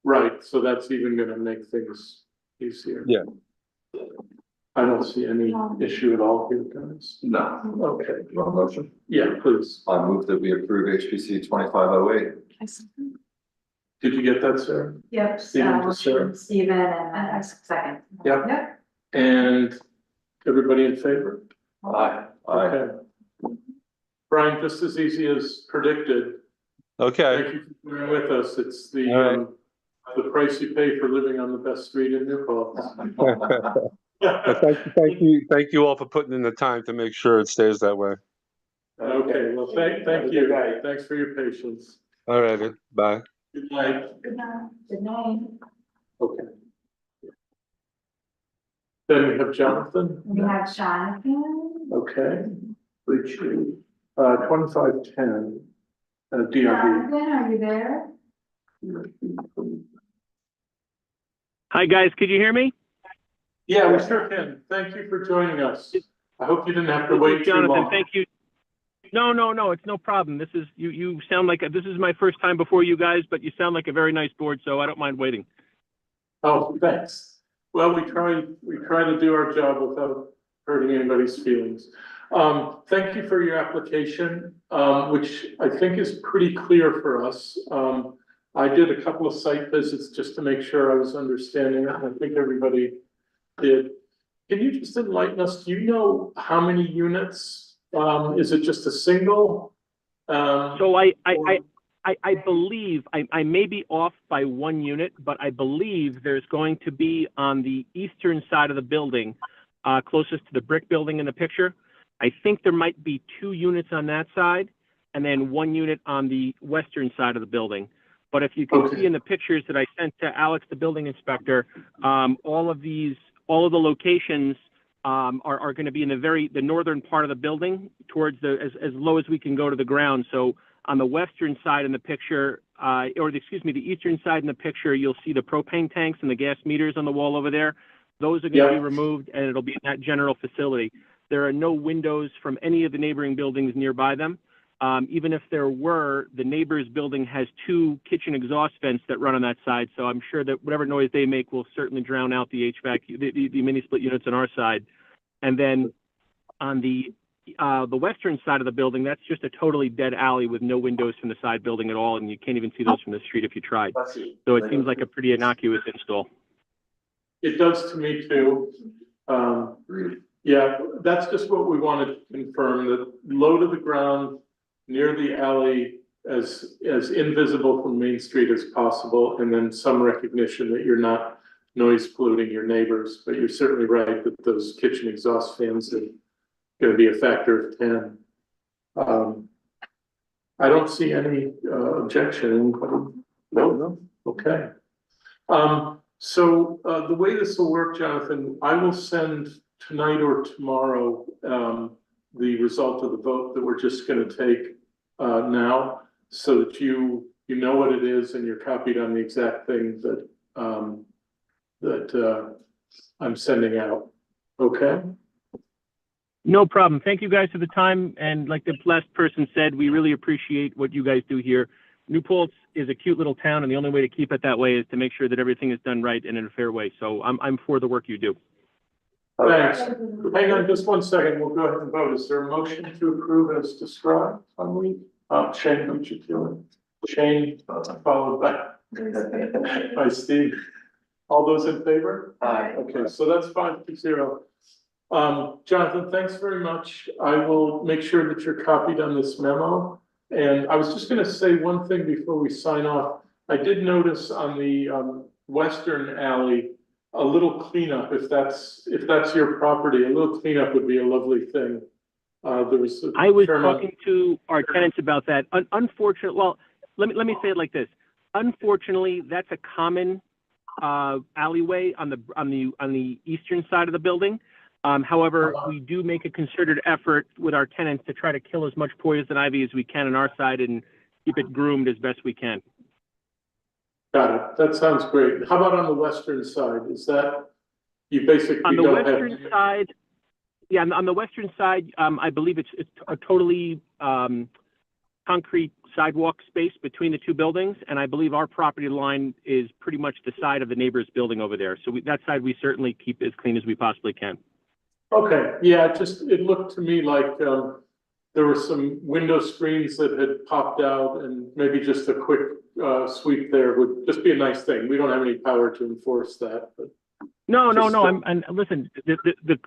right, so that's even gonna make things easier. Yeah. I don't see any issue at all here, guys. No. Okay, One motion. yeah, please. I move that we approve HPC 2508. Did you get that, Sarah? Yep, Stephen to Sarah. Stephen and second. Yep. Yep. And everybody in favor? Aye. Okay. Brian, just as easy as predicted. Okay. Thank you for being with us. It's All right. the price you pay for living on the best street in New Paltz. Thank you all for putting in the time to make sure it stays that way. Okay, well, thank you. Thanks for your patience. All right, bye. Good night. Good night. Good night. Okay. Then we have Jonathan. We have Jonathan. Okay. Which is 2510, DRB. Jonathan, are you there? Hi, guys. Could you hear me? Yeah, we sure can. Thank you for joining us. I hope you didn't have to wait too Jonathan, long. thank you. No, it's no problem. This is, you sound like, this is my first time before you guys, but you sound like a very nice board, so I don't mind waiting. Oh, thanks. Well, we try to do our job without hurting anybody's feelings. Thank you for your application, which I think is pretty clear for us. I did a couple of site visits just to make sure I was understanding it, and I think everybody did. Can you just enlighten us? Do you know how many units? Is it just a single? So I believe, I may be off by 1 unit, but I believe there's going to be on the eastern side of the building, closest to the brick building in the picture. I think there might be 2 units on that side, and then 1 unit on the western side of the building. But if you can see in the pictures that I sent to Alex, the building inspector, all of the locations are going to be in the northern part of the building towards as low as we can go to the ground. So on the western side in the picture, the eastern side in the picture, you'll see the propane tanks and the gas meters on the wall over there. Those are going to be removed, and it'll be in that general facility. There are no windows from any of the neighboring buildings nearby them. Even if there were, the neighbor's building has 2 kitchen exhaust vents that run on that side. So I'm sure that whatever noise they make will certainly drown out the HVAC, the mini split units on our side. And then on the western side of the building, that's just a totally dead alley with no windows from the side building at all. And you can't even see those from the street if you tried. So it seems like a pretty innocuous install. It does to me too. Yeah, that's just what we wanted to confirm, that low to the ground, near the alley, as invisible from Main Street as possible, and then some recognition that you're not noise polluting your neighbors, but you're certainly right that those kitchen exhaust fans are gonna be a factor of 10. I don't see any objection. No, okay. So the way this will work, Jonathan, I will send tonight or tomorrow the result of the vote that we're just gonna take now, so that you know what it is and you're copied on the exact thing that I'm sending out. Okay? No problem. Thank you guys for the time. And like the last person said, we really appreciate what you guys do here. New Paltz is a cute little town, and the only way to keep it that way is to make sure that everything is done right and in a fair way. So I'm for the work you do. Thanks. Hang on just 1 second. We'll go ahead and vote. Is there a motion to approve as described? Shane, don't you feel it? Shane, followed by Steve. All those in favor? Aye. Okay, so that's 5-0. Jonathan, thanks very much. I will make sure that you're copied on this memo. And I was just gonna say one thing before we sign off. I did notice on the western alley, a little cleanup, if that's your property, a little cleanup would be a lovely thing. I was talking to our tenants about that. Unfortunately, well, let me say it like this. Unfortunately, that's a common alleyway on the eastern side of the building. However, we do make a concerted effort with our tenants to try to kill as much poison ivy as we can on our side and keep it groomed as best we can. Got it. That sounds great. How about on the western side? Is that, you basically on the don't western have... side? Yeah, on the western side, I believe it's a totally concrete sidewalk space between the 2 buildings, and I believe our property line is pretty much the side of the neighbor's building over there. So that side we certainly keep as clean as we possibly can. Okay, yeah, it looked to me like there were some window screens that had popped out, and maybe just a quick sweep there would just be a nice thing. We don't have any power to enforce that, but. No. And listen,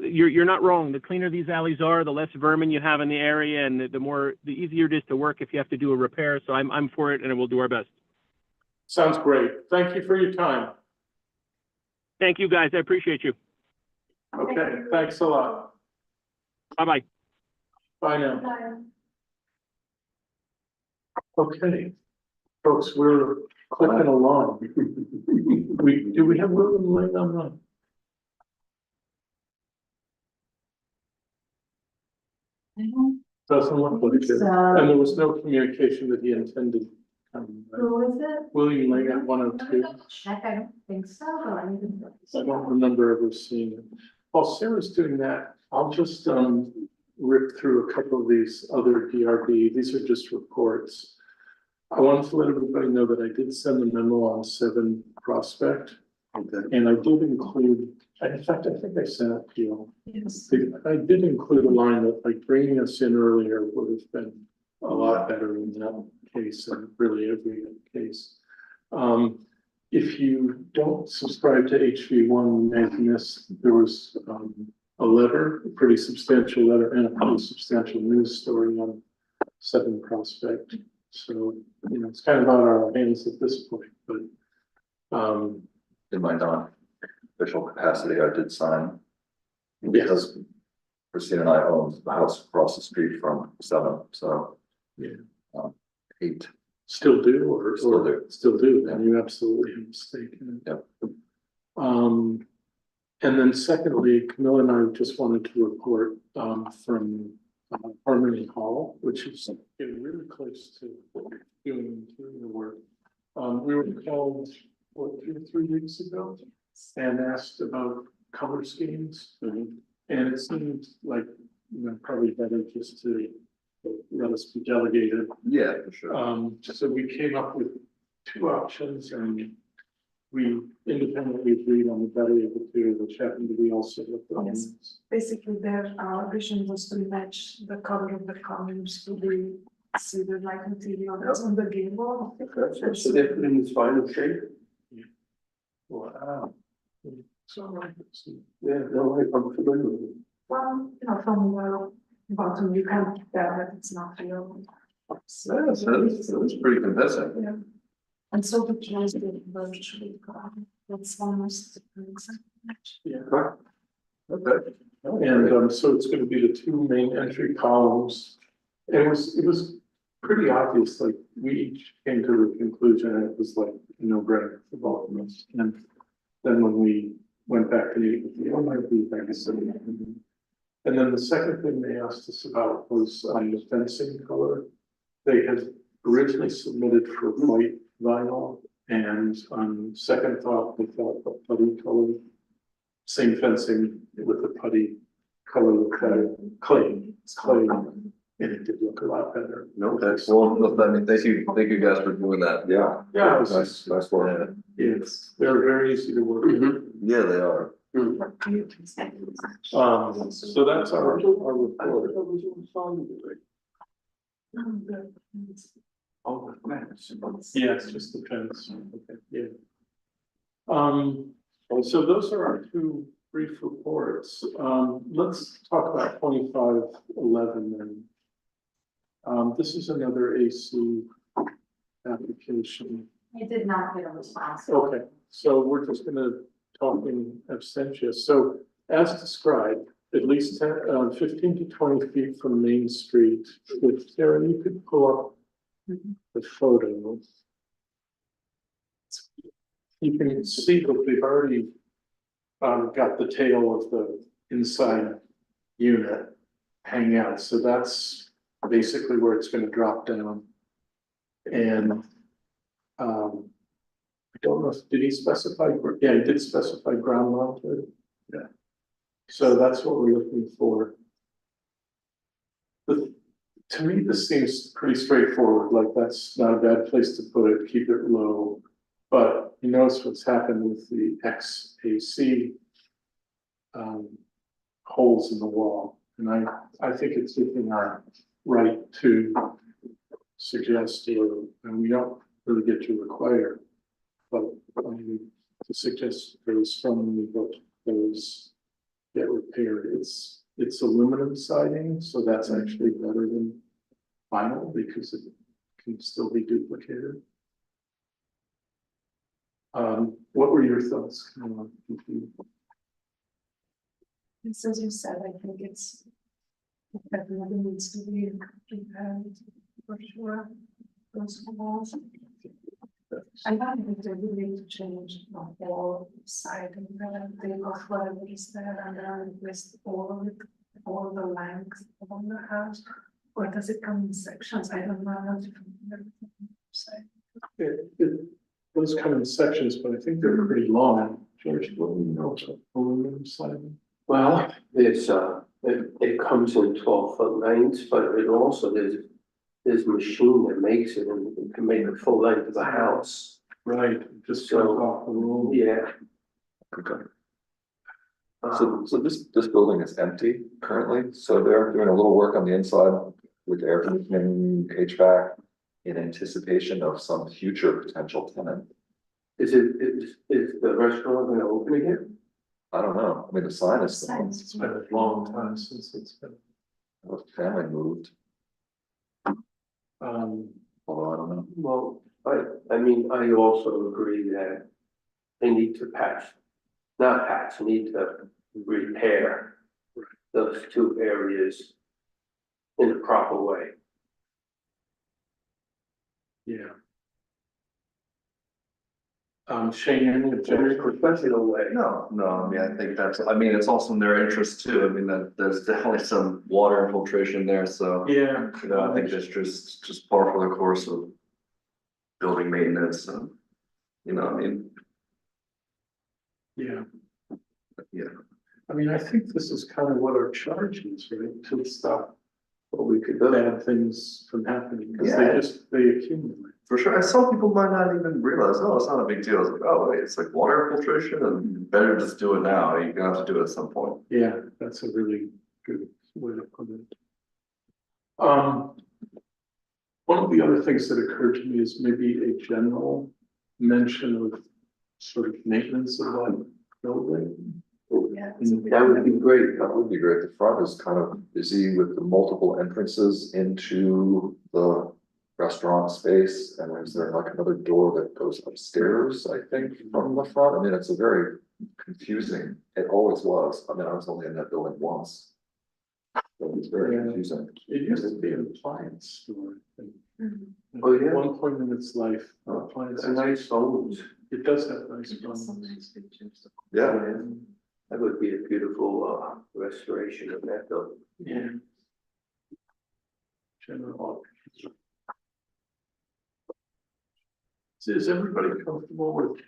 you're not wrong. The cleaner these alleys are, the less vermin you have in the area, and the easier it is to work if you have to do a repair. So I'm for it, and we'll do our best. Sounds great. Thank you for your time. Thank you, guys. I appreciate you. Okay, thanks a lot. Bye-bye. Bye now. Okay, folks, we're clicking along. Do we have William Lane on? Doesn't look like it. And there was no communication that he intended. Who is it? William Lane at 102. Check, I don't think so, but I need to. I don't remember ever seeing it. While Sarah's doing that, I'll just rip through a couple of these other DRB. These are just reports. I wanted to let everybody know that I did send a memo on 7 Prospect. And I did include, in fact, I think I sent it to you. Yes. I did include a line that like bringing us in earlier would have been a lot better in that case and really every case. If you don't subscribe to HV1 Making This, there was a letter, a pretty substantial letter, and a pretty substantial news story on 7 Prospect. So, you know, it's kind of out of our hands at this point, but In my non-official capacity, I did sign. yes. Because Christine and I own the house across the street from 7, so. Yeah. 8. Still do, or? Still do. Still do, then you absolutely have a stake in it. Yep. And then secondly, Camilla and I just wanted to report, from Harmony Hall, which is getting really close to doing the work. We were called, what, 2 or 3 weeks ago, and asked about color schemes. And it seemed like, probably better just to let us be delegated. Yeah, for sure. So we came up with 2 options, and we independently agreed on the better of the 2, which happened to be also the Yes. Basically, their vision was to match the color of the columns to the cedar like material that's on the gable. Okay, so they're putting this final shape? Wow. So, Yeah, no, I'm familiar with it. Well, from the bottom, you can tell that it's not real. Yeah, so that's pretty convincing. Yeah. And so the choice the virtually that's almost exact match. yeah. Okay. And so it's gonna be the 2 main entry columns. And it was pretty obvious, like, we each came to the conclusion, and it was like, no-brainer for both of us. And then when we went back to the, and then the second thing they asked us about was the fencing color. They had originally submitted for white vinyl, and on second thought, they thought the putty color, same fencing with the putty color looked better, clay, and it did look a lot better. No, that's, well, look, I mean, thank you guys for doing that. Yeah. Yeah, it was Nice work. Yes, they're very easy to work with. Yeah, they are. So that's our report. Oh, the fence. Yeah, it's just the fence. Okay, yeah. So those are our 2 brief reports. Let's talk about 2511 then. This is another AC application. I did not get a response. Okay, so we're just gonna talk in absentia. So as described, at least 15 to 20 feet from Main Street. If Sarah, you could pull up the photo. You can see that they've already got the tail of the inside unit hanging out. So that's basically where it's gonna drop down. And I don't know, did he specify, yeah, he did specify ground mounted. Yeah. So that's what we're looking for. To me, this seems pretty straightforward, like that's not a bad place to put it, keep it low. But you notice what's happened with the XAC holes in the wall. And I think it's within our right to suggest, and we don't really get to require, but to suggest very strongly that those get repaired. It's aluminum siding, so that's actually better than vinyl because it can still be duplicated. What were your thoughts? It's as you said, I think it's definitely needs to be repaired for sure. Those walls. I don't think they really need to change the whole side and then take off whatever is there and then replace all of it, all the length of the house. Or does it come in sections? I don't know how to say. Those come in sections, but I think they're pretty long. George, what do you know about aluminum siding? Well, it's it comes in 12-foot lengths, but it also there's a machine that makes it and it can make the full length of the house. Right, just So, goes off the rule. Yeah. Okay. So this building is empty currently, so they're doing a little work on the inside with air conditioning, HVAC, in anticipation of some future potential tenant. Is the restaurant gonna open again? I don't know, I mean, the sign is still, It's been a long time since it's been, the family moved, although I don't know. Well, I mean, I also agree that they need to need to repair those 2 areas in a proper way. Yeah. Shane, any objection? Professional way. No, I mean, I think that's, I mean, it's also in their interest too. I mean, that there's definitely some water infiltration there, so. Yeah. You know, I think that's just par for the course of building maintenance and, you know, I mean, Yeah, yeah. I mean, I think this is kind of what our charge is, right, to stop what we could bad things from happening, because Yeah. they accumulate. For sure, and some people might not even realize, oh, it's not a big deal. It's like, oh, wait, it's like water infiltration and better just do it now. You're gonna have to do it at some point. Yeah, that's a really good way to put it. One of the other things that occurred to me is maybe a general mention of sort of maintenance of that building. Yeah. That would be great. That would be great. The front is kind of busy with the multiple entrances into the restaurant space. And is there like another door that goes upstairs, I think, from the front? I mean, it's a very confusing, it always was. I mean, I was only in that building once. So it's very Yeah. confusing. It used to be an appliance store, I think. Oh, yeah? At one point in its life, appliances. It's a nice phones. It does have nice phones. Yeah, That would be a beautiful restoration of that building. Yeah. General. So is everybody comfortable with,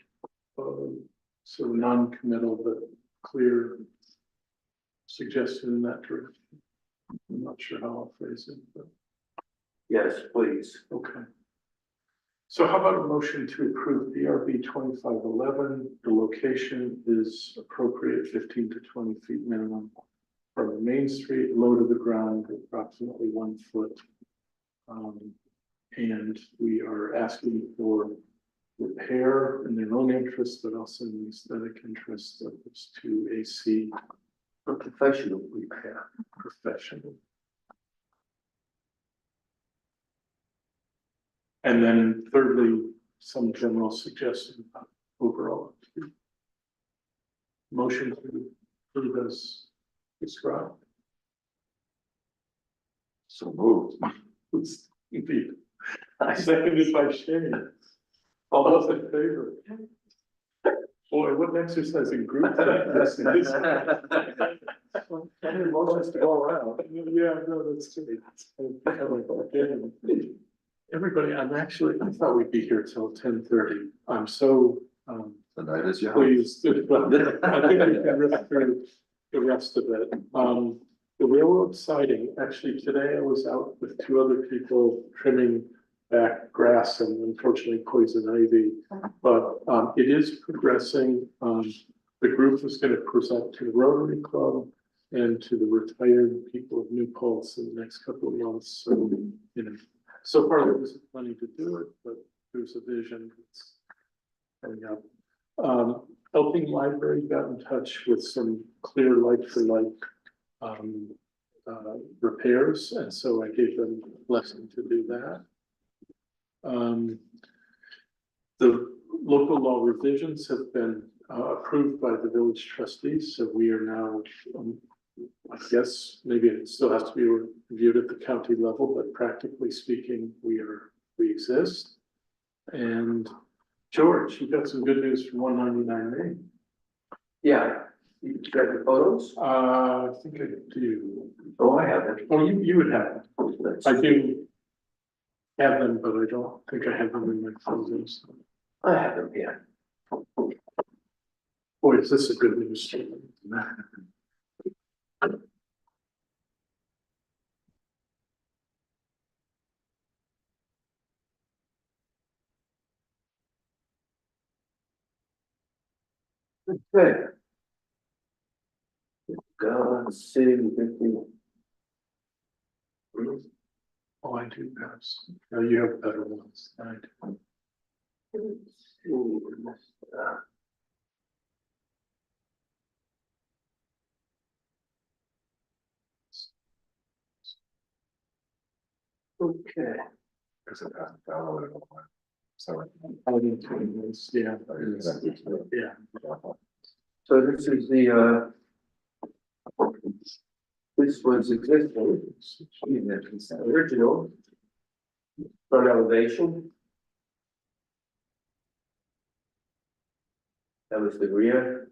sort of non-committal but clear suggestion in that direction? I'm not sure how I'll phrase it, but, Yes, please. okay. So how about a motion to approve BRB 2511? The location is appropriate, 15 to 20 feet minimum from the main street, low to the ground, approximately 1 foot. And we are asking for repair in their own interest, but also in the aesthetic interest of this to AC A professional repair. professional. And then thirdly, some general suggestion about overall. Motion to approve as described. so moved. Indeed. I seconded by Shane. All those in favor? Boy, what an exercise in group this is. Motions to go around. Yeah, no, that's great. Everybody, I thought we'd be here till 10:30. I'm so, The night is young. pleased. I think we can rip through the rest of it. The railroad siding, actually, today I was out with 2 other people trimming back grass and unfortunately poison ivy. But, it is progressing. The group is gonna present to the Rotary Club and to the retired people of New Paltz in the next couple of months. So, you know, so far there isn't money to do it, but there's a vision that's coming up. Elking Library got in touch with some clear like for like repairs, and so I gave them a blessing to do that. The local law revisions have been approved by the village trustees, so we are now, I guess, maybe it still has to be reviewed at the county level, but practically speaking, we exist. And George, you got some good news from 199 Main. Yeah, you got the photos? I think I do. Oh, I have it. Oh, you would have them. I do have them, but I don't think I have them in my photos. I have them here. Boy, is this a good news story. Okay. God, sitting with me. Oh, I do have some. No, you have better ones. I do. Okay. Is it downloaded? Sorry. I didn't do this, yeah. Yeah. So this is the, this was existing, original, front elevation, That was the rear.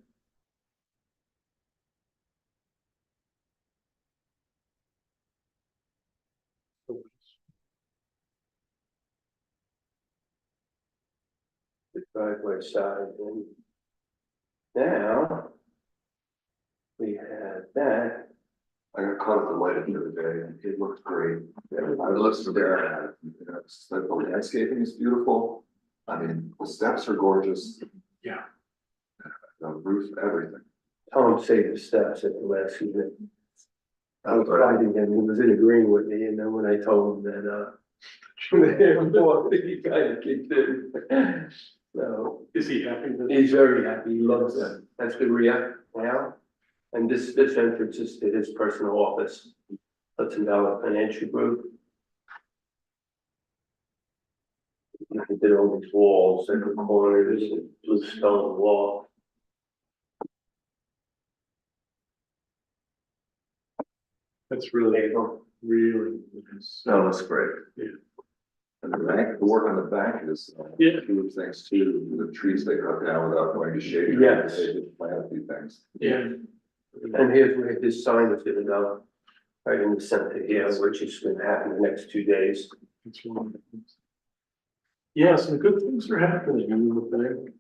The driveway side, and now we have that. I got caught at the light the other day and it looked great. Yeah, I looked there, the landscaping is beautiful. I mean, the steps are gorgeous. Yeah. The roof, everything. Tom saved the steps at the last minute. I was Right. fighting him, he was in agreement with me, and then when I told him that, he kind of kicked in. So, Is he happy with it? he's very happy, he loves that, that's the rear now. And this entrance is to his personal office, Hudson Valley Financial Group. He did all these walls, every corner, there's a blue stone wall. That's really, really nice. No, that's great. Yeah. And the bank, the work on the bank is, Yeah. huge things too, the trees they cut down without going to shade. Yes. They did plant a few things. Yeah. And here's where this sign is gonna go, right in the center here, which is gonna happen the next 2 days. That's wonderful. Yeah, some good things are happening in the bank.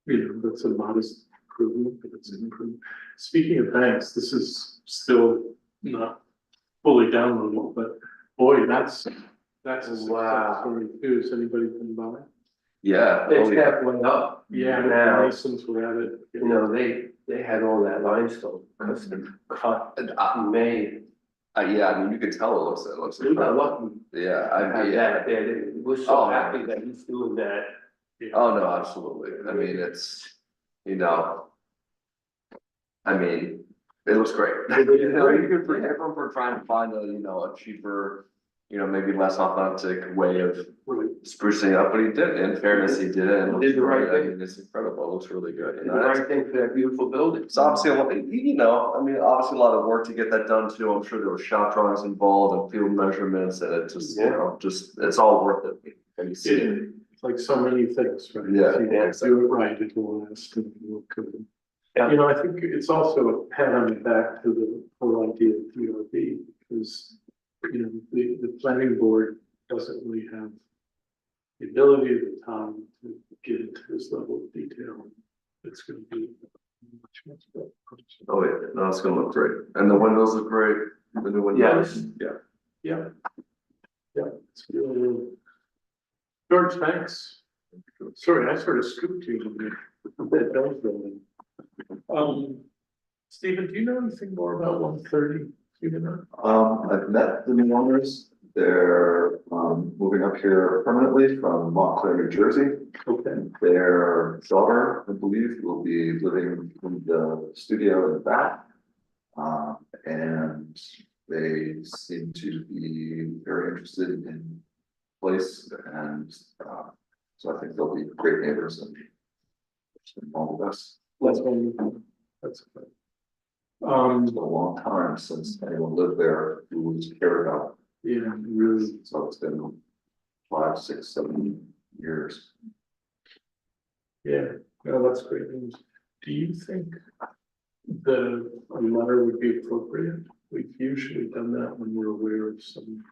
You know, that's a modest improvement, but it's an improvement. Speaking of banks, this is still not fully downloadable, but boy, that's a success Wow. story too. Has anybody been by? Yeah. It's oh, yeah. halfway up. Yeah, the Now, Masons were at it. you know, they had all that limestone, custom cut and made. Yeah, I mean, you can tell it looks We got incredible. lucky Yeah, to I have mean, that there. We're so Oh, happy that he's doing that. oh, no, absolutely. I mean, it's, you know. I mean, it looks great. You know, you could forgive them for trying to find a, you know, a cheaper, you know, maybe less authentic way of sprucing up, but he did, in fairness, he did it. And it Did the looks right great. I thing. mean, it's incredible, it looks really good. Did You the know, right thing for that beautiful building. it's obviously, a lot, you know, I mean, obviously a lot of work to get that done too. I'm sure there were shop drawings involved and field measurements and it just, you Yeah. know, just, it's all worth it. And you see it. It's like so many things, right? Yeah, If you yeah, do it right, it will last and it will good. Yeah. You know, I think it's also a pat on the back to the whole idea of DRB, because, you know, the planning board doesn't really have the ability or the time to get into this level of detail. It's gonna be much better. Oh, yeah, no, it's gonna look great. And the windows look great, the new windows, yeah. Yeah. Yeah, it's really. George, thanks. Sorry, I sort of scooped you on the Bell's building. Stephen, do you know anything more about 130 Huguenot? I've met the new owners. They're moving up here permanently from Montclair, New Jersey. Okay. Their daughter, I believe, will be living in the studio in the back. And they seem to be very interested in place and so I think they'll be great neighbors and all the best. That's wonderful. That's good. It's been a long time since anyone lived there who was cared about. Yeah, really. So it's been 5, 6, 7 years. Yeah, no, that's great news. Do you think the a letter would be appropriate? We've usually done that when we're aware of some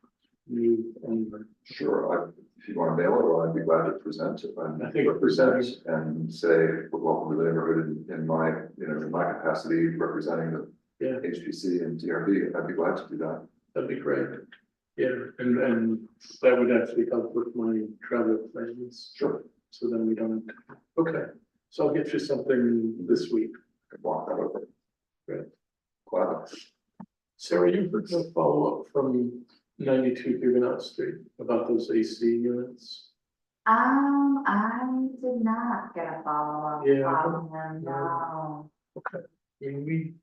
new owner. Sure, if you want to mail it, or I'd be glad to present it. I think presenting. And say, welcome to the neighborhood in my, you know, in my capacity representing the Yeah, HPC and DRB, I'd be glad to do that. that'd be great. Yeah, and that would actually help with my travel plans. Sure. So then we don't, okay, so I'll get you something this week. I can walk that over. Great. Glad. Sarah, you heard a follow-up from 92 Huguenot Street about those AC units? I did not get a follow-up Yeah. from them, no. Okay, I mean,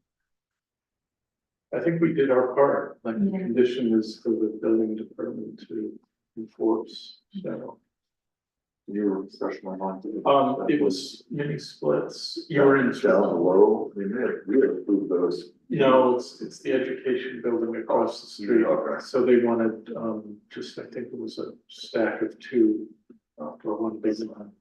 I think we did our part, like the Yeah. condition is for the building department to enforce, so. You were refresh my mind. It was mini splits, you were in. Down below, we may have approved those. No, it's the education building across the street. Okay. So they wanted, just, I think it was a stack of two, or one big one.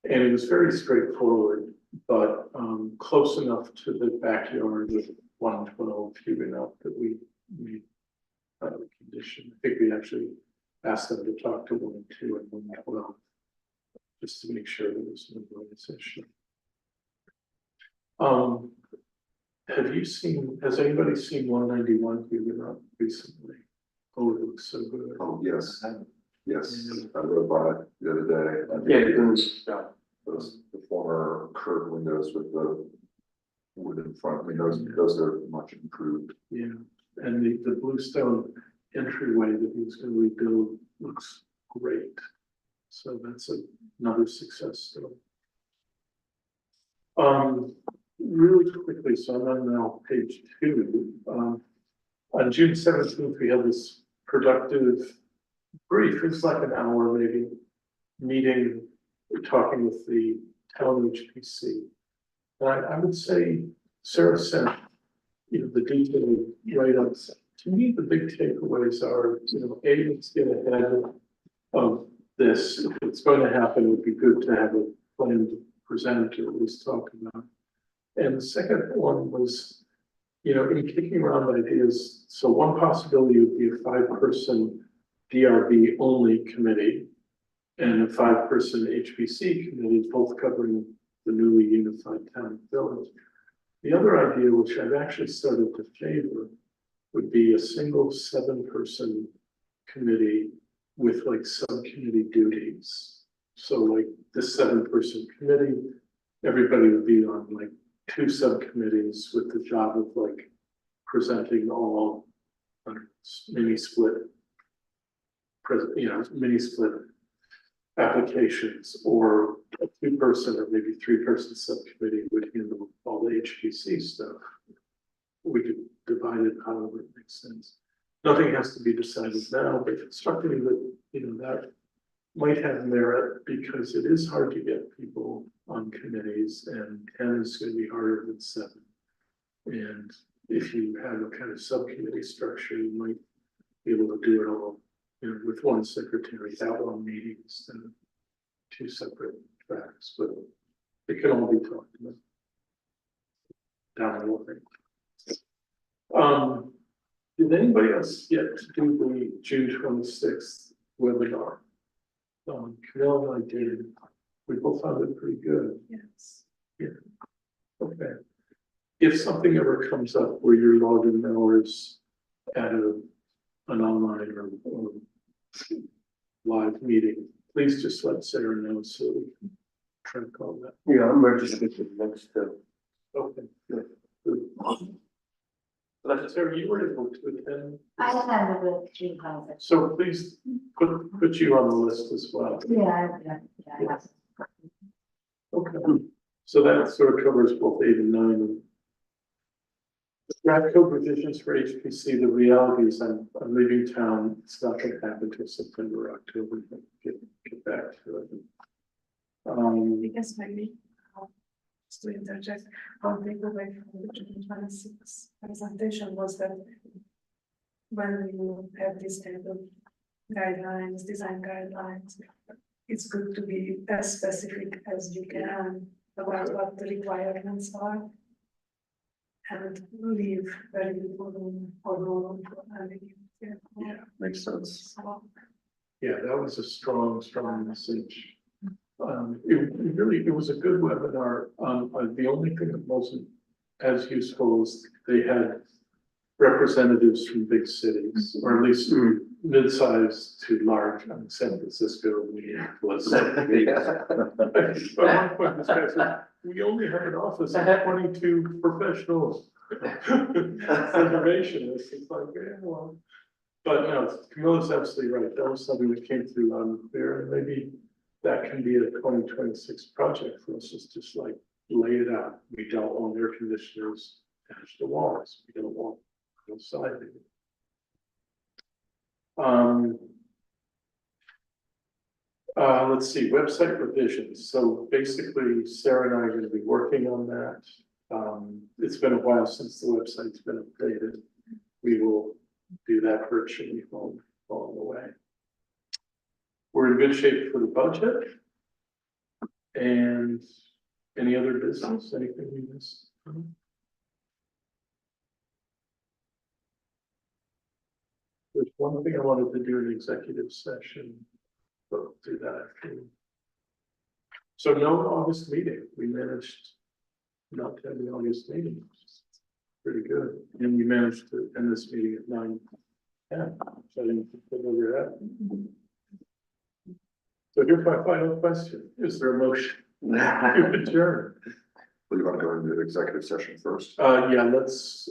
And it was very straightforward, but close enough to the backyard of 112 Huguenot that we a condition. I think we actually asked them to talk to 102 and 112, just to make sure there was no noise issue. Has anybody seen 191 Huguenot recently? Oh, it looks so good. Oh, yes, yes, I rode by it the other day. Yeah, it was, Those, the former curved windows with the wood in front, I mean, those are much improved. Yeah, and the bluestone entryway that he was gonna rebuild looks great. So that's another success story. Really quickly, so I'm on now page 2. On June 17th, we had this productive brief, it's like an hour maybe, meeting, talking with the town HPC. And I would say Sarah sent, the detailed write-ups. To me, the big takeaways are, let's get ahead of this. If it's going to happen, it would be good to have a plan to present or at least talk about. And the second one was, in kicking around ideas, so one possibility would be a 5-person DRB only committee and a 5-person HPC committee, both covering the newly unified town village. The other idea, which I've actually started to favor, would be a single 7-person committee with like subcommittee duties. So like this 7-person committee, everybody would be on like 2 subcommittees with the job of like presenting all mini split applications, or a 2-person or maybe 3-person subcommittee would handle all the HPC stuff. We could divide it however it makes sense. Nothing has to be decided now, but it struck me that, that might have merit because it is hard to get people on committees, and 10 is going to be harder than 7. And if you have a kind of subcommittee structure, you might be able to do it all, with one secretary at one meeting instead of 2 separate tracks. But it can all be talked about down the line. Did anybody else get to do the June 26th webinar? Camille and I did. We both found it pretty good. Yes. Yeah. Okay. If something ever comes up where your login hours at an online or live meeting, please just let Sarah know so we can track all that. yeah, I'm registered for the next, Okay, good. Sarah, you were able to attend. I attended the June 26th. So please put you on the list as well. Yeah. Okay, so that sort of covers both 8 and 9. Draft code revisions for HPC, the reality is I'm leaving town, it's not gonna happen till September, October, but get back to it. Because maybe, just to interject, one takeaway from the June 26 presentation was that when you have this kind of guidelines, design guidelines, it's good to be as specific as you can about what the requirements are. And leave very little room for ambiguity. Yeah, makes sense. So, Yeah, that was a strong message. It was a good webinar. The only thing that wasn't as useful is they had representatives from big cities, or at least mid-sized to large, San Francisco, Minneapolis. But at one point, this guy said, we only have an office of 22 professional conservationists. It's like, yeah, well. But no, Camilla's absolutely right. That was something that came through loud and clear, and maybe that can be a 2026 project for us, is just like lay it out. We don't want air conditioners attached to walls. We don't want outside. Let's see, website revisions. So basically, Sarah and I are going to be working on that. It's been a while since the website's been updated. We will do that virtually along the way. We're in good shape for the budget. And any other business, anything we missed? There's one thing I wanted to do in executive session, but we'll do that after. So no August meeting, we managed not to have the August meeting, which is pretty good, and we managed to end this meeting at 9:10. So I didn't put over that. So here's my final question, is there a motion to adjourn? Well, you want to go into executive session first? Yeah, let's,